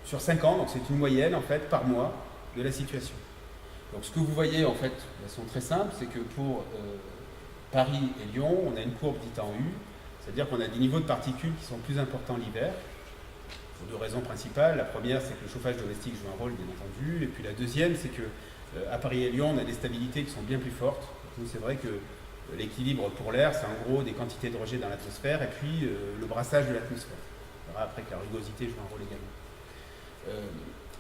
sur 5 ans, donc c'est une moyenne en fait par mois de la situation. Donc ce que vous voyez en fait de façon très simple, c'est que pour Paris et Lyon, on a une courbe dite en U, c'est-à-dire qu'on a des niveaux de particules qui sont plus importants l'hiver, pour deux raisons principales. La première, c'est que le chauffage domestique joue un rôle, bien entendu, et puis la deuxième, c'est que à Paris et Lyon, on a des stabilités qui sont bien plus fortes. Donc c'est vrai que l'équilibre pour l'air, c'est en gros des quantités de rejet dans l'atmosphère, et puis le brassage de l'atmosphère. On verra après que la rugosité joue un rôle également.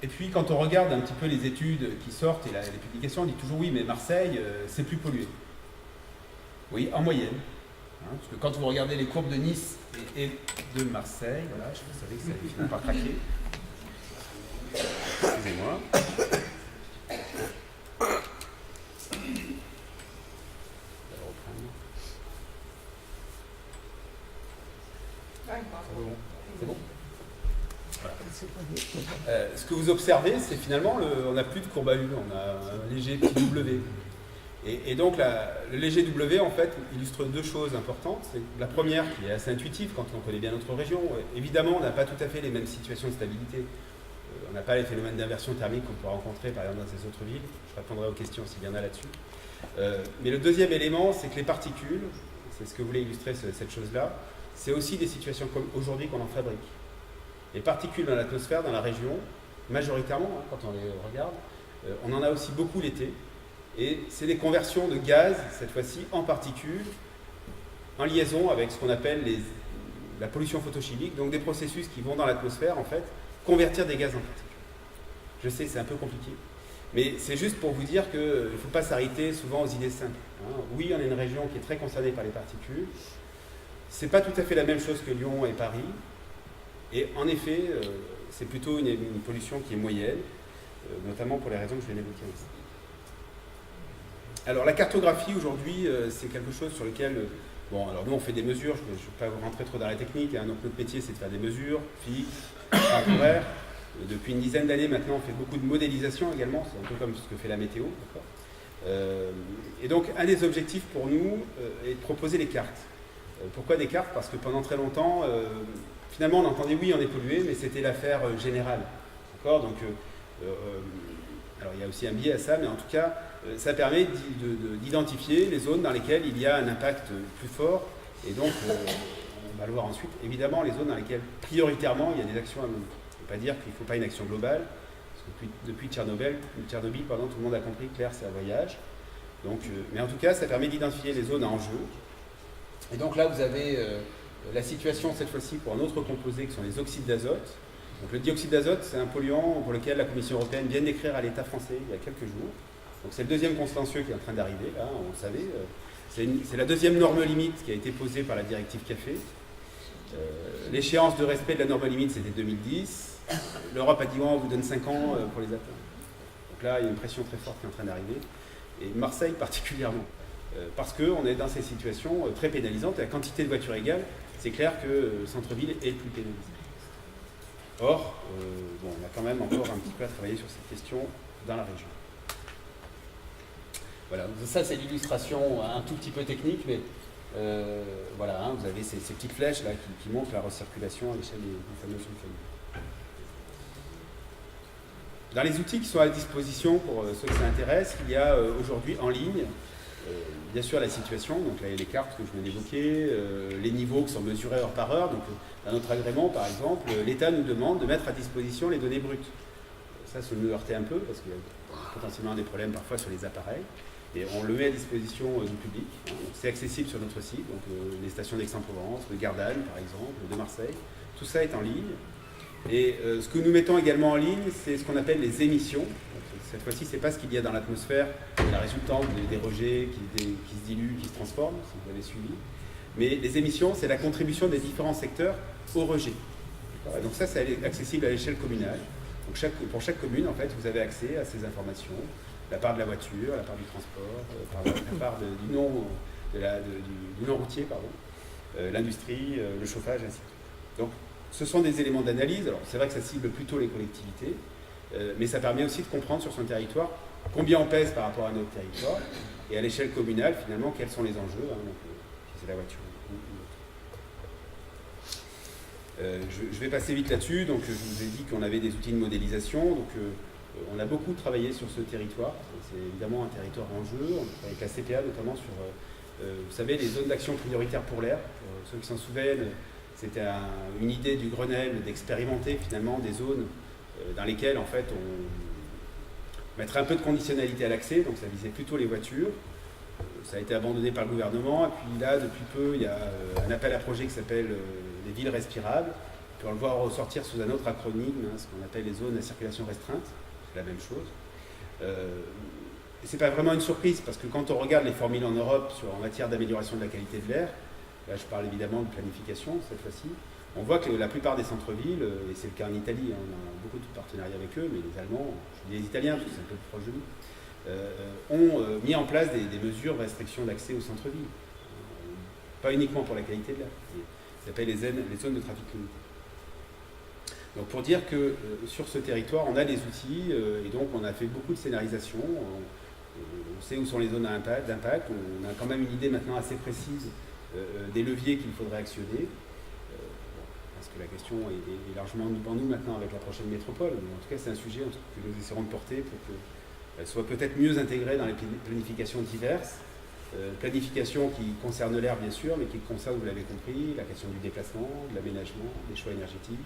Et puis quand on regarde un petit peu les études qui sortent et les publications, on dit toujours oui, mais Marseille, c'est plus pollué. Oui, en moyenne. Hein, parce que quand vous regardez les courbes de Nice et de Marseille, voilà, je savais que ça allait finir par craquer. Excusez-moi. C'est bon. Voilà. Ce que vous observez, c'est finalement, on n'a plus de courbe à U, on a un léger petit W. Et donc, le léger W, en fait, illustre deux choses importantes. C'est la première, qui est assez intuitive quand on connaît bien notre région. Évidemment, on n'a pas tout à fait les mêmes situations de stabilité. On n'a pas les phénomènes d'inversion thermique qu'on peut rencontrer, par exemple, dans ces autres villes. Je répondrai aux questions s'il y en a là-dessus. Mais le deuxième élément, c'est que les particules, c'est ce que voulait illustrer cette chose-là, c'est aussi des situations comme aujourd'hui qu'on en fabrique. Les particules dans l'atmosphère, dans la région, majoritairement, hein, quand on les regarde, on en a aussi beaucoup l'été. Et c'est des conversions de gaz, cette fois-ci, en particules, en liaison avec ce qu'on appelle la pollution photochimique, donc des processus qui vont dans l'atmosphère, en fait, convertir des gaz en particules. Je sais, c'est un peu compliqué, mais c'est juste pour vous dire qu'il ne faut pas s'arrêter souvent aux idées simples. Hein. Oui, on est une région qui est très concernée par les particules. C'est pas tout à fait la même chose que Lyon et Paris. Et en effet, c'est plutôt une pollution qui est moyenne, notamment pour les raisons que je viens d'évoquer ici. Alors la cartographie aujourd'hui, c'est quelque chose sur lequel, bon, alors nous on fait des mesures, je ne vais pas rentrer trop dans la technique, hein, donc notre métier c'est de faire des mesures fixes, temporaires. Depuis une dizaine d'années maintenant, on fait beaucoup de modélisation également, c'est un peu comme ce que fait la météo. Et donc un des objectifs pour nous est de proposer des cartes. Pourquoi des cartes? Parce que pendant très longtemps, finalement on entendait oui on est pollué, mais c'était l'affaire générale. D'accord? Donc, alors il y a aussi un biais à ça, mais en tout cas, ça permet d'identifier les zones dans lesquelles il y a un impact plus fort, et donc on va le voir ensuite, évidemment les zones dans lesquelles prioritairement il y a des actions à mener. Ça ne veut pas dire qu'il ne faut pas une action globale, parce que depuis Tchernobyl, tout le monde a compris que l'air c'est un voyage. Donc, mais en tout cas, ça permet d'identifier les zones à enjeu. Et donc là, vous avez la situation cette fois-ci pour un autre composé qui sont les oxydes d'azote. Donc le dioxyde d'azote, c'est un polluant pour lequel la Commission européenne vient d'écrire à l'État français il y a quelques jours. Donc c'est le deuxième contentieux qui est en train d'arriver, là, on le savait. C'est la deuxième norme limite qui a été posée par la directive café. L'échéance de respect de la norme limite, c'était 2010. L'Europe a dit on vous donne 5 ans pour les atteindre. Donc là, il y a une pression très forte qui est en train d'arriver. Et Marseille particulièrement. Parce qu'on est dans ces situations très pénalisantes. La quantité de voitures égale, c'est clair que le centre-ville est le plus pénalisé. Or, bon, on a quand même encore un petit peu à travailler sur cette question dans la région. Voilà, ça c'est l'illustration un tout petit peu technique, mais voilà, hein, vous avez ces petites flèches là qui montrent la recirculation à l'échelle des fameux sulfones. Dans les outils qui sont à disposition pour ceux que ça intéresse, il y a aujourd'hui en ligne, bien sûr la situation, donc là il y a les cartes que je viens d'évoquer, les niveaux qui sont mesurés heure par heure. Donc dans notre agrément par exemple, l'État nous demande de mettre à disposition les données brutes. Ça nous heurtait un peu parce qu'il y a potentiellement des problèmes parfois sur les appareils. Et on le met à disposition du public. Hein. C'est accessible sur notre site, donc les stations d'Aix-en-Provence, de Gardanne par exemple, de Marseille. Tout ça est en ligne. Et ce que nous mettons également en ligne, c'est ce qu'on appelle les émissions. Donc, cette fois-ci, ce n'est pas ce qu'il y a dans l'atmosphère, la résultante des rejets qui se diluent, qui se transforment, si vous avez suivi. Mais les émissions, c'est la contribution des différents secteurs au rejet. Donc ça, c'est accessible à l'échelle communale. Donc pour chaque commune, en fait, vous avez accès à ces informations. La part de la voiture, la part du transport, la part du non-routier, l'industrie, le chauffage, ainsi de suite. Donc, ce sont des éléments d'analyse. Alors, c'est vrai que ça cible plutôt les collectivités, mais ça permet aussi de comprendre sur son territoire combien on pèse par rapport à notre territoire, et à l'échelle communale, finalement, quels sont les enjeux, hein, donc, si c'est la voiture ou l'autre. Je vais passer vite là-dessus. Donc, je vous ai dit qu'on avait des outils de modélisation. Donc, on a beaucoup travaillé sur ce territoire. C'est évidemment un territoire en jeu. On travaille avec la CPA notamment sur Vous savez, les zones d'action prioritaires pour l'air, pour ceux qui s'en souviennent, c'était une idée du Grenelle d'expérimenter finalement des zones dans lesquelles en fait on mettrait un peu de conditionnalité à l'accès, donc ça visait plutôt les voitures. Ça a été abandonné par le gouvernement, et puis là, depuis peu, il y a un appel à projet qui s'appelle les villes respirables. Puis on le voit ressortir sous un autre acronyme, ce qu'on appelle les zones à circulation restreinte, c'est la même chose. Et c'est pas vraiment une surprise, parce que quand on regarde les formules en Europe en matière d'amélioration de la qualité de l'air, là je parle évidemment de planification cette fois-ci, on voit que la plupart des centres-villes, et c'est le cas en Italie, on a beaucoup de partenariats avec eux, mais les Allemands, je dis les Italiens parce que c'est un peu plus proche de nous, ont mis en place des mesures de restriction d'accès au centre-ville. Pas uniquement pour la qualité de l'air, ça s'appelle les zones de trafic limité. Donc pour dire que sur ce territoire, on a des outils, et donc on a fait beaucoup de scénarisation, on sait où sont les zones d'impact, on a quand même une idée maintenant assez précise des leviers qu'il faudrait actionner. Parce que la question est largement devant nous maintenant avec la prochaine métropole, mais en tout cas c'est un sujet que nous essaierons de porter pour qu'elle soit peut-être mieux intégrée dans les planifications diverses. Planification qui concerne l'air bien sûr, mais qui concerne, vous l'avez compris, la question du déplacement, de l'aménagement, des choix énergétiques.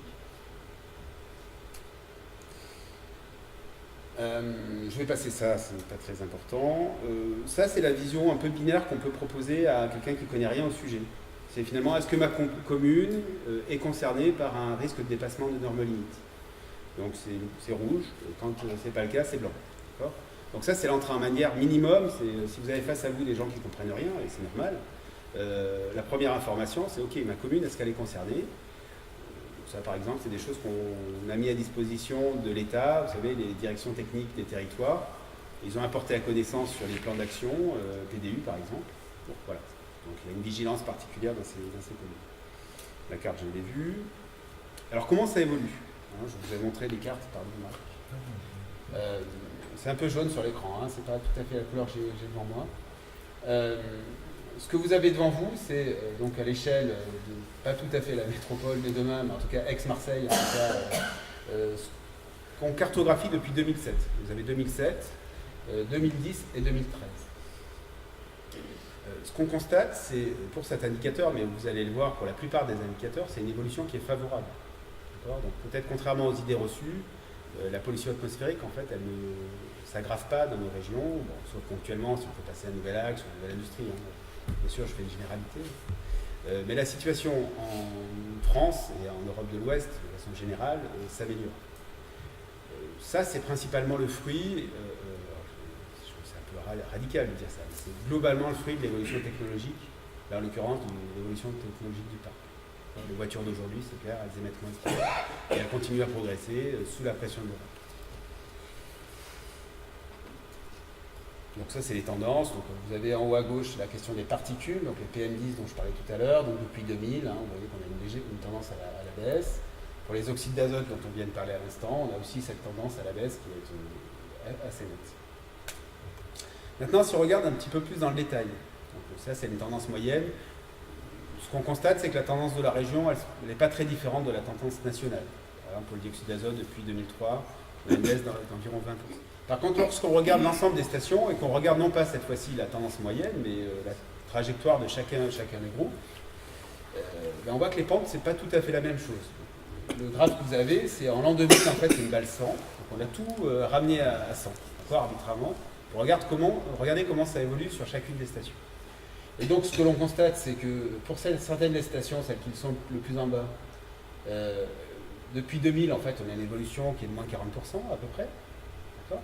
Je vais passer ça, c'est pas très important. Ça, c'est la vision un peu binaire qu'on peut proposer à quelqu'un qui ne connaît rien au sujet. C'est finalement, est-ce que ma commune est concernée par un risque de dépassement de normes limites? Donc c'est rouge, quand ce n'est pas le cas, c'est blanc. Donc ça, c'est l'entrée en matière minimum. Si vous avez face à vous des gens qui ne comprennent rien, et c'est normal, la première information, c'est OK, ma commune, est-ce qu'elle est concernée? Ça, par exemple, c'est des choses qu'on a mis à disposition de l'État, vous savez, les directions techniques des territoires. Ils ont apporté à connaissance sur les plans d'action, PDU par exemple. Bon, voilà. Donc il y a une vigilance particulière dans ces communes. La carte, je l'ai vue. Alors comment ça évolue? Je vous ai montré les cartes, pardon, Marc. C'est un peu jaune sur l'écran, c'est pas tout à fait la couleur que j'ai devant moi. Ce que vous avez devant vous, c'est donc à l'échelle de pas tout à fait la métropole de demain, mais en tout cas ex-Marseille, en tout cas, ce qu'on cartographie depuis 2007. Vous avez 2007, 2010 et 2013. Ce qu'on constate, c'est pour cet indicateur, mais vous allez le voir pour la plupart des indicateurs, c'est une évolution qui est favorable. Donc peut-être contrairement aux idées reçues, la pollution atmosphérique, en fait, elle ne s'aggrave pas dans nos régions, sauf ponctuellement si on peut passer à un nouvel axe ou une nouvelle industrie. Bien sûr, je fais une généralité. Mais la situation en France et en Europe de l'Ouest, de façon générale, s'améliore. Ça, c'est principalement le fruit, je trouve que c'est un peu radical de dire ça, mais c'est globalement le fruit de l'évolution technologique, là, en l'occurrence de l'évolution technologique du parc. Les voitures d'aujourd'hui, c'est clair, elles émettent moins de CO2 et elles continuent à progresser sous la pression de l'Europe. Donc ça, c'est les tendances. Donc, vous avez en haut à gauche la question des particules, donc les PM10 dont je parlais tout à l'heure. Donc depuis 2000, vous voyez qu'on a une tendance à la baisse. Pour les oxydes d'azote dont on vient de parler à l'instant, on a aussi cette tendance à la baisse qui est assez nette. Maintenant, si on regarde un petit peu plus dans le détail, donc ça, c'est une tendance moyenne. Ce qu'on constate, c'est que la tendance de la région, elle n'est pas très différente de la tendance nationale. Par exemple, pour le dioxyde d'azote, depuis 2003, on a une baisse d'environ 20%. Par contre, lorsqu'on regarde l'ensemble des stations et qu'on regarde non pas cette fois-ci la tendance moyenne, mais la trajectoire de chacun des groupes, on voit que les pentes, c'est pas tout à fait la même chose. Le graphe que vous avez, c'est en l'an 2000, en fait, c'est une balle 100. Donc on a tout ramené à 100, encore arbitrairement, pour regarder comment ça évolue sur chacune des stations. Et donc, ce que l'on constate, c'est que pour certaines des stations, celles qui sont le plus en bas, depuis 2000, en fait, on a une évolution qui est de moins 40% à peu près. D'accord ?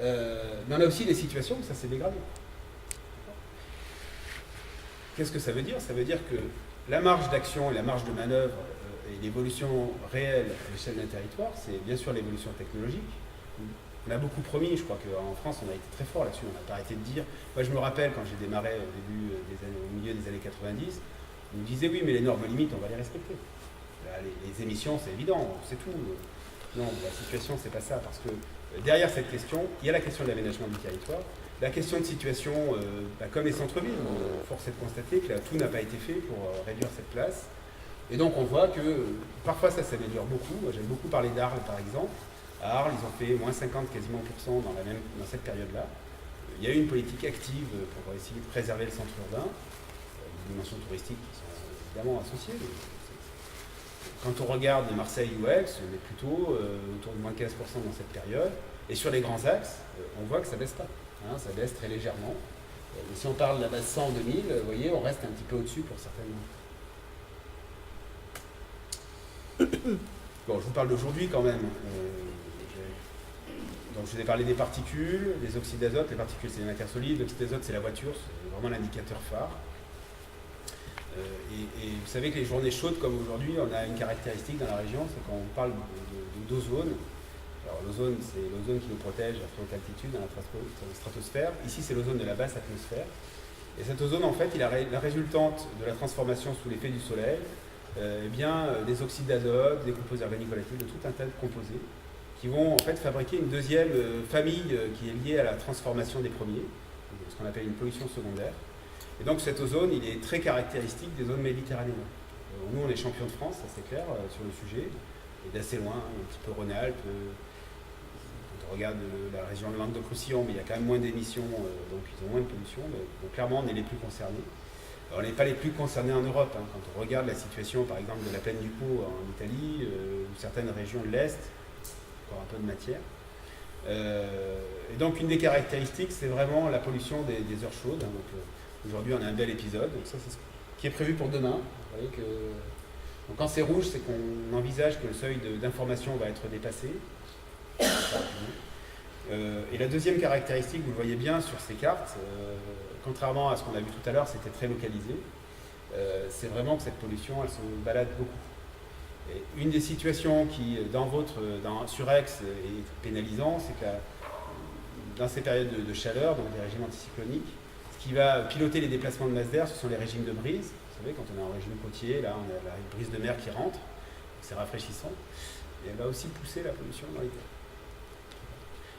Mais on a aussi des situations où ça s'est dégradé. Qu'est-ce que ça veut dire? Ça veut dire que la marge d'action et la marge de manœuvre et l'évolution réelle à l'échelle d'un territoire, c'est bien sûr l'évolution technologique. On a beaucoup promis, je crois qu'en France, on a été très fort là-dessus, on n'a pas arrêté de dire. Moi, je me rappelle quand j'ai démarré au milieu des années 90, on nous disait oui, mais les normes limites, on va les respecter. Là, les émissions, c'est évident, c'est tout. Non, la situation, c'est pas ça, parce que derrière cette question, il y a la question de l'aménagement du territoire, la question de situation, comme les centres-villes, force est de constater que là, tout n'a pas été fait pour réduire cette place. Et donc, on voit que parfois, ça s'améliore beaucoup. Moi, j'aime beaucoup parler d'Arles, par exemple. À Arles, ils ont fait moins 50 quasiment % dans cette période-là. il y a eu une politique active pour essayer de préserver le centre urbain, des dimensions touristiques qui sont évidemment associées. Quand on regarde Marseille ou Aix, on est plutôt autour de moins 15% dans cette période. Et sur les grands axes, on voit que ça ne baisse pas. Hein, ça baisse très légèrement. Et si on parle de la base 100 en 2000, vous voyez, on reste un petit peu au-dessus pour certaines. Bon, je vous parle d'aujourd'hui quand même. Donc je vous ai parlé des particules, des oxydes d'azote. Les particules, c'est les matières solides. L'oxyde d'azote, c'est la voiture. C'est vraiment l'indicateur phare. Et vous savez que les journées chaudes comme aujourd'hui, on a une caractéristique dans la région, c'est quand on parle d'ozone. Alors l'ozone, c'est l'ozone qui nous protège à très haute altitude, dans la stratosphère. Ici, c'est l'ozone de la basse atmosphère. Et cette ozone, en fait, il est la résultante de la transformation sous l'effet du soleil, des oxydes d'azote, des composés organiques volatiles, de tout un tas de composés qui vont en fait fabriquer une deuxième famille qui est liée à la transformation des premiers, ce qu'on appelle une pollution secondaire. Et donc cet ozone, il est très caractéristique des zones méditerranéennes. Nous, on est champions de France, ça c'est clair, sur le sujet, et d'assez loin, un petit peu Rhône-Alpes. Quand on regarde la région de Languedoc-Roussillon, mais il y a quand même moins d'émissions, donc ils ont moins de pollution. Donc clairement, on est les plus concernés. Alors, on n'est pas les plus concernés en Europe. Hein. Quand on regarde la situation, par exemple, de la plaine du Pô en Italie, ou certaines régions de l'Est, encore un peu de matière. Et donc, une des caractéristiques, c'est vraiment la pollution des heures chaudes. Hein. Donc, aujourd'hui, on a un bel épisode. Donc ça, c'est ce qui est prévu pour demain. Vous voyez que... Donc, quand c'est rouge, c'est qu'on envisage que le seuil d'information va être dépassé. Et la deuxième caractéristique, vous le voyez bien sur ces cartes, contrairement à ce qu'on a vu tout à l'heure, c'était très localisé. C'est vraiment que cette pollution, elle se balade beaucoup. Et une des situations qui, sur Aix, est pénalisante, c'est que dans ces périodes de chaleur, donc des régimes anticycloniques, ce qui va piloter les déplacements de masse d'air, ce sont les régimes de brise. Vous savez, quand on est en régime côtier, là, on a la brise de mer qui rentre, c'est rafraîchissant, et elle va aussi pousser la pollution dans les terres.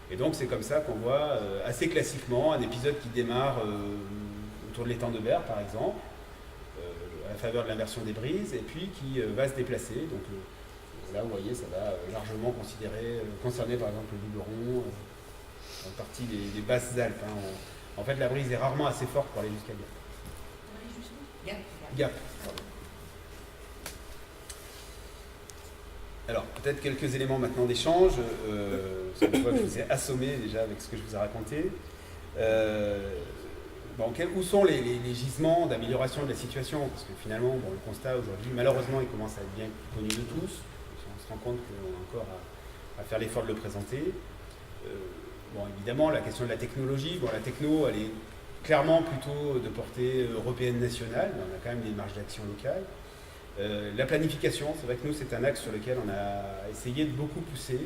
Et donc c'est comme ça qu'on voit assez classiquement un épisode qui démarre autour de l'étang de Berre par exemple, à la faveur de l'inversion des brises, et puis qui va se déplacer. Donc là vous voyez ça va largement concerner par exemple le Luberon, en partie des basses Alpes. Hein. En fait la brise est rarement assez forte pour aller jusqu'à Gap. Gap. Alors, peut-être quelques éléments maintenant d'échange. Je vois que je vous ai assommé déjà avec ce que je vous ai raconté. Où sont les gisements d'amélioration de la situation? Parce que finalement, le constat aujourd'hui, malheureusement, il commence à être bien connu de tous. On se rend compte qu'on a encore à faire l'effort de le présenter. Évidemment, la question de la technologie. La techno, elle est clairement plutôt de portée européenne nationale. On a quand même des marges d'action locales. La planification, c'est vrai que nous c'est un axe sur lequel on a essayé de beaucoup pousser.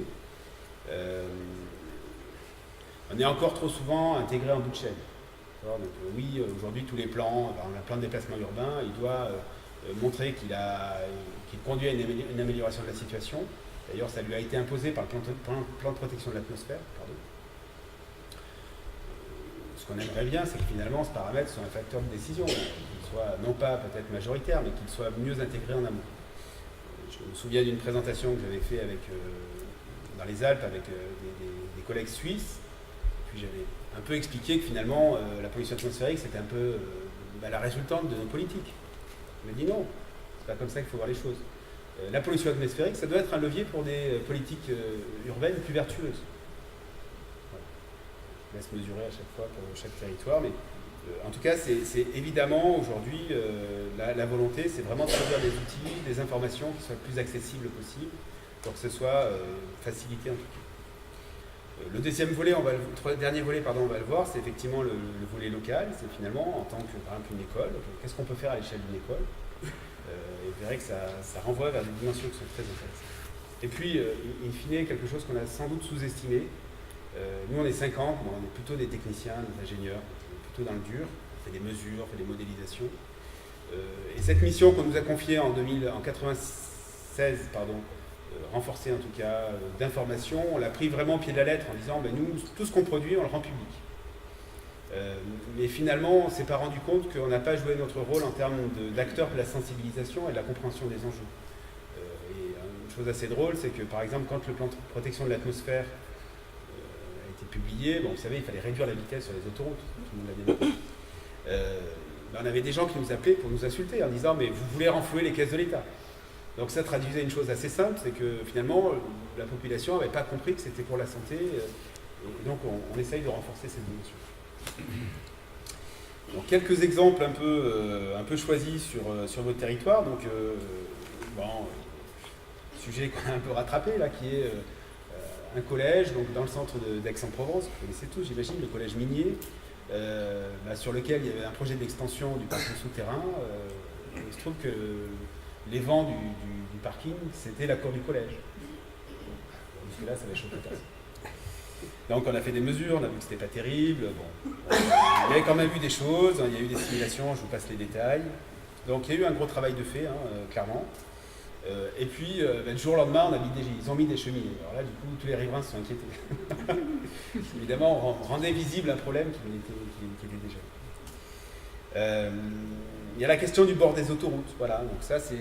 On est encore trop souvent intégré en bout de chaîne. Donc, oui, aujourd'hui tous les plans, un plan de déplacement urbain, il doit montrer qu'il conduit à une amélioration de la situation. D'ailleurs ça lui a été imposé par le plan de protection de l'atmosphère. Ce qu'on aimerait bien, c'est que finalement ce paramètre soit un facteur de décision, qu'il soit non pas peut-être majoritaire, mais qu'il soit mieux intégré en amont. Je me souviens d'une présentation que j'avais faite dans les Alpes avec des collègues suisses, puis j'avais un peu expliqué que finalement la pollution atmosphérique c'était un peu la résultante de nos politiques. On m'a dit non, c'est pas comme ça qu'il faut voir les choses. La pollution atmosphérique, ça doit être un levier pour des politiques urbaines plus vertueuses. Se mesurer à chaque fois pour chaque territoire, mais en tout cas c'est évidemment aujourd'hui la volonté, c'est vraiment de produire des outils, des informations qui soient le plus accessibles possible pour que ce soit facilité en tout cas. Le deuxième volet, dernier volet, on va le voir, c'est effectivement le volet local, c'est finalement en tant que par exemple une école, qu'est-ce qu'on peut faire à l'échelle d'une école, et vous verrez que ça renvoie vers des dimensions qui sont très intéressantes. Et puis in fine quelque chose qu'on a sans doute sous-estimé. Nous on est 50, on est plutôt des techniciens, des ingénieurs, plutôt dans le dur, on fait des mesures, on fait des modélisations. Et cette mission qu'on nous a confiée en 96, renforcée en tout cas, d'information, on l'a pris vraiment au pied de la lettre en disant nous, tout ce qu'on produit, on le rend public. Mais finalement, on ne s'est pas rendu compte qu'on n'a pas joué notre rôle en termes d'acteurs de la sensibilisation et de la compréhension des enjeux. Et une chose assez drôle, c'est que par exemple, quand le plan de protection de l'atmosphère publié, bon, vous savez, il fallait réduire la vitesse sur les autoroutes, tout le monde l'a bien dit. On avait des gens qui nous appelaient pour nous insulter en disant mais vous voulez renflouer les caisses de l'État. Donc ça traduisait une chose assez simple, c'est que finalement la population n'avait pas compris que c'était pour la santé, et donc on essaye de renforcer cette dimension. Donc quelques exemples un peu choisis sur votre territoire. Donc sujet qu'on a un peu rattrapé là, qui est un collège donc dans le centre d'Aix-en-Provence, vous connaissez tous j'imagine, le collège minier. Sur lequel il y avait un projet d'extension du parking souterrain. Il se trouve que les vents du parking, c'était la cour du collège. Jusque là, ça avait chauffé personne. Donc on a fait des mesures, on a vu que c'était pas terrible. Bon. Il y avait quand même eu des choses, il y a eu des simulations, je vous passe les détails. Donc il y a eu un gros travail de fait, clairement. Et puis, le jour au lendemain, ils ont mis des cheminées. Alors là, du coup, tous les riverains se sont inquiétés. Évidemment, on rendait visible un problème qui était déjà. Il y a la question du bord des autoroutes. Voilà, donc ça, c'est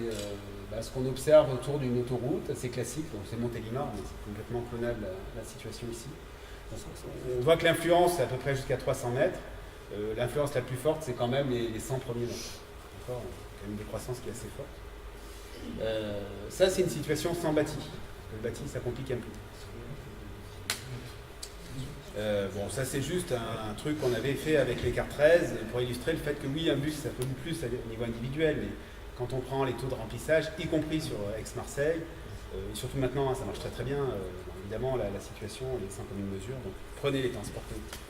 ce qu'on observe autour d'une autoroute, assez classique. Donc c'est Montélimar, mais c'est complètement clonable la situation ici. Donc, on voit que l'influence, c'est à peu près jusqu'à 300 mètres. L'influence la plus forte, c'est quand même les 100 premiers mètres. D'accord, quand même une décroissance qui est assez forte. Ça, c'est une situation sans bâti. Le bâti, ça complique un peu. Ça, c'est juste un truc qu'on avait fait avec les cartes 13 pour illustrer le fait que oui, un bus, ça pollue plus au niveau individuel, mais quand on prend les taux de remplissage, y compris sur Aix-Marseille, et surtout maintenant, ça marche très très bien, évidemment, la situation est sans commune mesure, donc prenez les transports collectifs.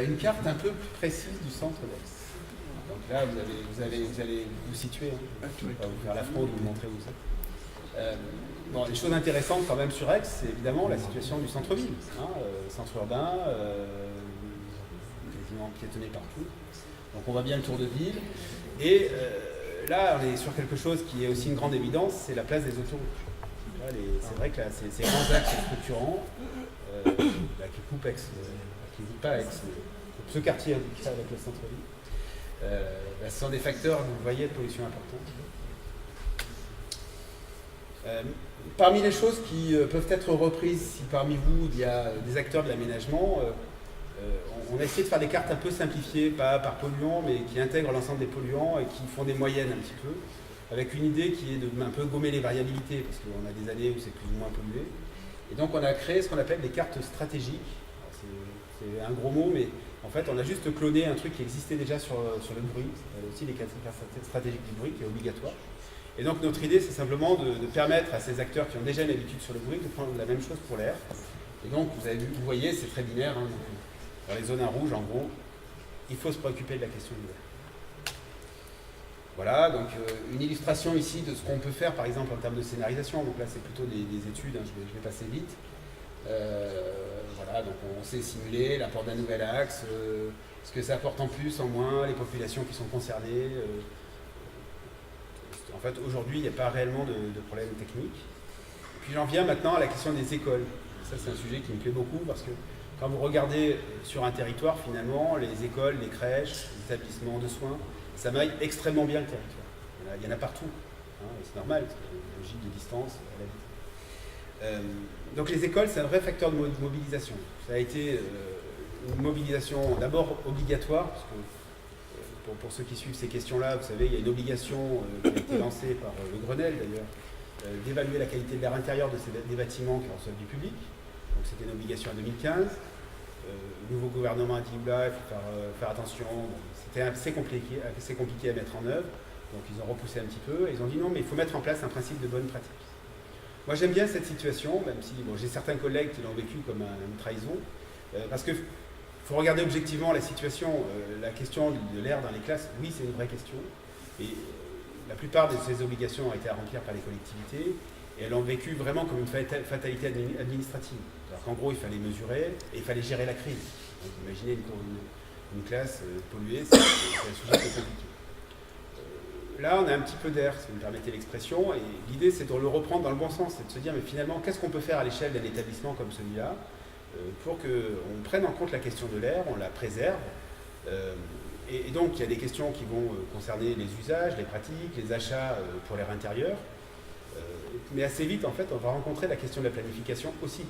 Une carte un peu plus précise du centre d'Aix. Donc là, vous allez vous situer, je ne vais pas vous faire la fraude, vous montrer où vous êtes. Les choses intéressantes quand même sur Aix, c'est évidemment la situation du centre-ville. Centre urbain, quasiment piétonné partout. Donc on voit bien le tour de ville. Et là, on est sur quelque chose qui est aussi une grande évidence, c'est la place des autoroutes. C'est vrai que là, ces grands axes structurants qui coupent Aix, qui ne coupent pas Aix, mais ce quartier avec le centre-ville. Ce sont des facteurs, vous voyez, de pollution importante. Parmi les choses qui peuvent être reprises, si parmi vous il y a des acteurs de l'aménagement, on a essayé de faire des cartes un peu simplifiées, pas par polluants, mais qui intègrent l'ensemble des polluants et qui font des moyennes un petit peu, avec une idée qui est de un peu gommer les variabilités, parce qu'on a des années où c'est plus ou moins pollué. Et donc on a créé ce qu'on appelle des cartes stratégiques. C'est un gros mot, mais en fait on a juste cloné un truc qui existait déjà sur le bruit. C'est aussi les cartes stratégiques du bruit qui est obligatoire. Et donc notre idée, c'est simplement de permettre à ces acteurs qui ont déjà une habitude sur le bruit de prendre la même chose pour l'air. Et donc vous voyez, c'est très binaire. Dans les zones à rouge, en gros, il faut se préoccuper de la question de l'air. Voilà, donc une illustration ici de ce qu'on peut faire, par exemple, en termes de scénarisation. Donc là, c'est plutôt des études, je vais passer vite. Voilà, donc on sait simuler l'apport d'un nouvel axe, ce que ça apporte en plus, en moins, les populations qui sont concernées. En fait, aujourd'hui, il n'y a pas réellement de problème technique. Puis j'en viens maintenant à la question des écoles. Ça, c'est un sujet qui me plaît beaucoup parce que quand vous regardez sur un territoire, finalement, les écoles, les crèches, les établissements de soins, ça maille extrêmement bien le territoire. Il y en a partout. C'est normal, c'est une logique de distance à la vie. Donc les écoles, c'est un vrai facteur de mobilisation. Ça a été une mobilisation d'abord obligatoire, parce que pour ceux qui suivent ces questions-là, vous savez, il y a une obligation qui a été lancée par le Grenelle d'ailleurs, d'évaluer la qualité de l'air intérieur des bâtiments qui reçoivent du public. Donc c'était une obligation en 2015. Le nouveau gouvernement a dit oula, il faut faire attention. C'était assez compliqué à mettre en œuvre. Donc ils ont repoussé un petit peu. Et ils ont dit non, mais il faut mettre en place un principe de bonne pratique. Moi j'aime bien cette situation, même si j'ai certains collègues qui l'ont vécu comme une trahison, parce que il faut regarder objectivement la situation. La question de l'air dans les classes, oui, c'est une vraie question. Et la plupart de ces obligations ont été à remplir par les collectivités et elles ont vécu vraiment comme une fatalité administrative. Alors qu'en gros, il fallait mesurer et il fallait gérer la crise. Donc, imaginez une classe polluée, c'est un sujet qui est compliqué. Là, on a un petit peu d'air, si vous me permettez l'expression, et l'idée, c'est de le reprendre dans le bon sens, c'est de se dire, mais finalement, qu'est-ce qu'on peut faire à l'échelle d'un établissement comme celui-là pour qu'on prenne en compte la question de l'air, on la préserve. Et donc, il y a des questions qui vont concerner les usages, les pratiques, les achats pour l'air intérieur. mais assez vite, en fait, on va rencontrer la question de la planification aussi.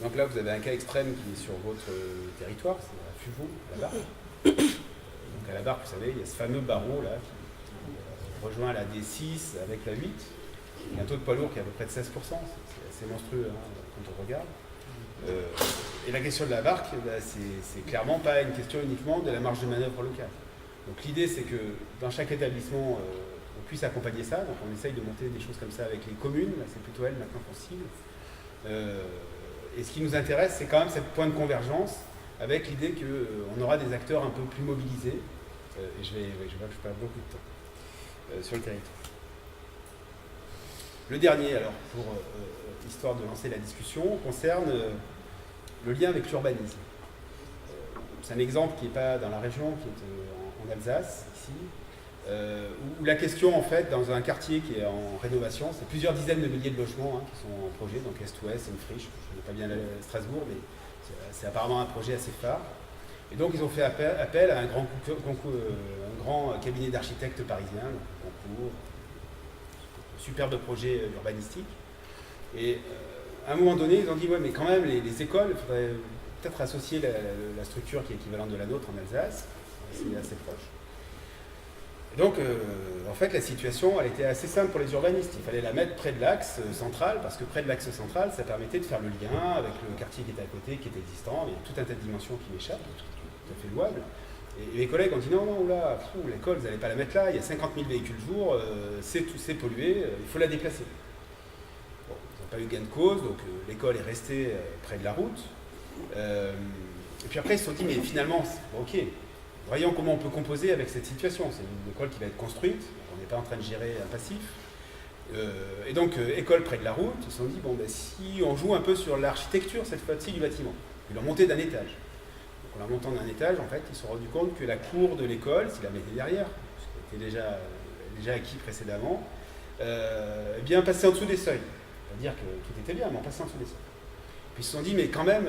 Donc là, vous avez un cas extrême qui est sur votre territoire, c'est à Fuveau, à la Barque. Donc à la Barque, vous savez, il y a ce fameux barreau là qui rejoint la D6 avec la 8. Il y a un taux de poids lourd qui est à peu près de 16%, c'est assez monstrueux hein, quand on regarde. Et la question de la Barque, c'est clairement pas une question uniquement de la marge de manœuvre locale. Donc l'idée, c'est que dans chaque établissement, on puisse accompagner ça. Donc on essaye de monter des choses comme ça avec les communes. Là, c'est plutôt elles maintenant qu'on cible. Et ce qui nous intéresse, c'est quand même cette point de convergence avec l'idée qu'on aura des acteurs un peu plus mobilisés. Et je vois que je perds beaucoup de temps sur le territoire. Le dernier, alors, pour histoire de lancer la discussion, concerne le lien avec l'urbanisme. C'est un exemple qui n'est pas dans la région, qui est en Alsace, ici, où la question, en fait, dans un quartier qui est en rénovation, c'est plusieurs dizaines de milliers de logements hein, qui sont en projet, donc Est-Ouest, c'est une friche, je ne connais pas bien Strasbourg, mais c'est apparemment un projet assez phare. Et donc, ils ont fait appel à un grand cabinet d'architectes parisiens, donc un concours, superbe projet urbanistique. Et à un moment donné, ils ont dit, ouais, mais quand même, les écoles, il faudrait peut-être associer la structure qui est équivalente de la nôtre en Alsace, c'est assez proche. Et donc, en fait, la situation, elle était assez simple pour les urbanistes. Il fallait la mettre près de l'axe central, parce que près de l'axe central, ça permettait de faire le lien avec le quartier qui était à côté, qui était existant. Il y a tout un tas de dimensions qui m'échappent, tout à fait louable. Et mes collègues ont dit non, là, l'école, vous n'allez pas la mettre là, il y a 50 000 véhicules jour, c'est pollué, il faut la déplacer. Bon, ils n'ont pas eu gain de cause, donc l'école est restée près de la route. Et puis après, ils se sont dit, mais finalement, ok, voyons comment on peut composer avec cette situation. C'est une école qui va être construite, on n'est pas en train de gérer un passif. Et donc, école près de la route, ils se sont dit, bon, ben, si on joue un peu sur l'architecture, cette fois-ci, du bâtiment, ils l'ont monté d'un étage. Donc, en la montant d'un étage, en fait, ils se sont rendus compte que la cour de l'école, s'ils la mettaient derrière, ce qui était déjà acquis précédemment, eh bien, passait en dessous des seuils. C'est-à-dire que tout était bien, mais on passait en dessous des seuils. Puis ils se sont dit, mais quand même,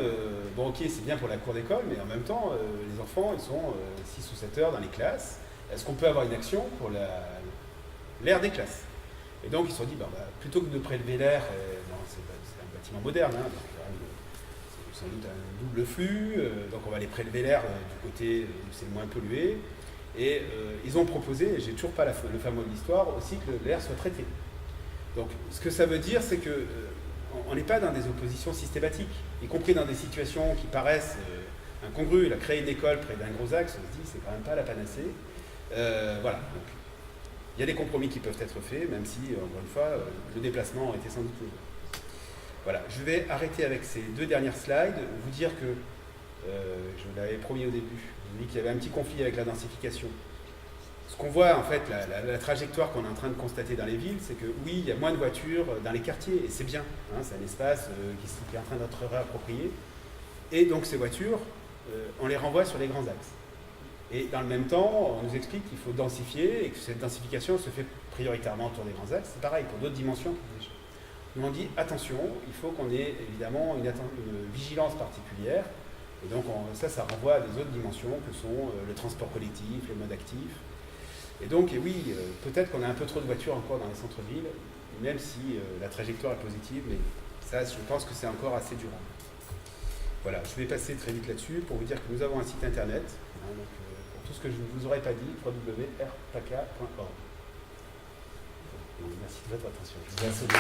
bon ok, c'est bien pour la cour d'école, mais en même temps, les enfants, ils sont 6 ou 7 heures dans les classes. Est-ce qu'on peut avoir une action pour l'air des classes? Et donc ils se sont dit, plutôt que de prélever l'air, c'est un bâtiment moderne, hein, c'est sans doute un double flux, donc on va aller prélever l'air du côté où c'est le moins pollué. Et ils ont proposé, et j'ai toujours pas le fin mot de l'histoire, aussi que l'air soit traité. Donc ce que ça veut dire, c'est que on n'est pas dans des oppositions systématiques, y compris dans des situations qui paraissent incongrues. La créer une école près d'un gros axe, on se dit c'est quand même pas la panacée. Voilà. Donc, il y a des compromis qui peuvent être faits, même si, encore une fois, le déplacement était sans doute le bon. Voilà. Je vais arrêter avec ces 2 dernières slides, vous dire que, je l'avais promis au début, je dis qu'il y avait un petit conflit avec la densification. Ce qu'on voit, en fait, la trajectoire qu'on est en train de constater dans les villes, c'est que oui, il y a moins de voitures dans les quartiers, et c'est bien, hein, c'est un espace qui est en train d'être réapproprié. Et donc ces voitures, on les renvoie sur les grands axes. Et dans le même temps, on nous explique qu'il faut densifier, et que cette densification se fait prioritairement autour des grands axes. C'est pareil, pour d'autres dimensions. Nous on dit, attention, il faut qu'on ait évidemment une vigilance particulière. Et donc ça renvoie à des autres dimensions que sont le transport collectif, les modes actifs. Et donc, et oui, peut-être qu'on a un peu trop de voitures encore dans les centres-villes, même si la trajectoire est positive, mais ça, je pense que c'est encore assez durable. Voilà, je vais passer très vite là-dessus pour vous dire que nous avons un site internet, hein, donc, pour tout ce que je ne vous aurais pas dit, www.rpaka.org. Merci de votre attention. Je vous ai assommé.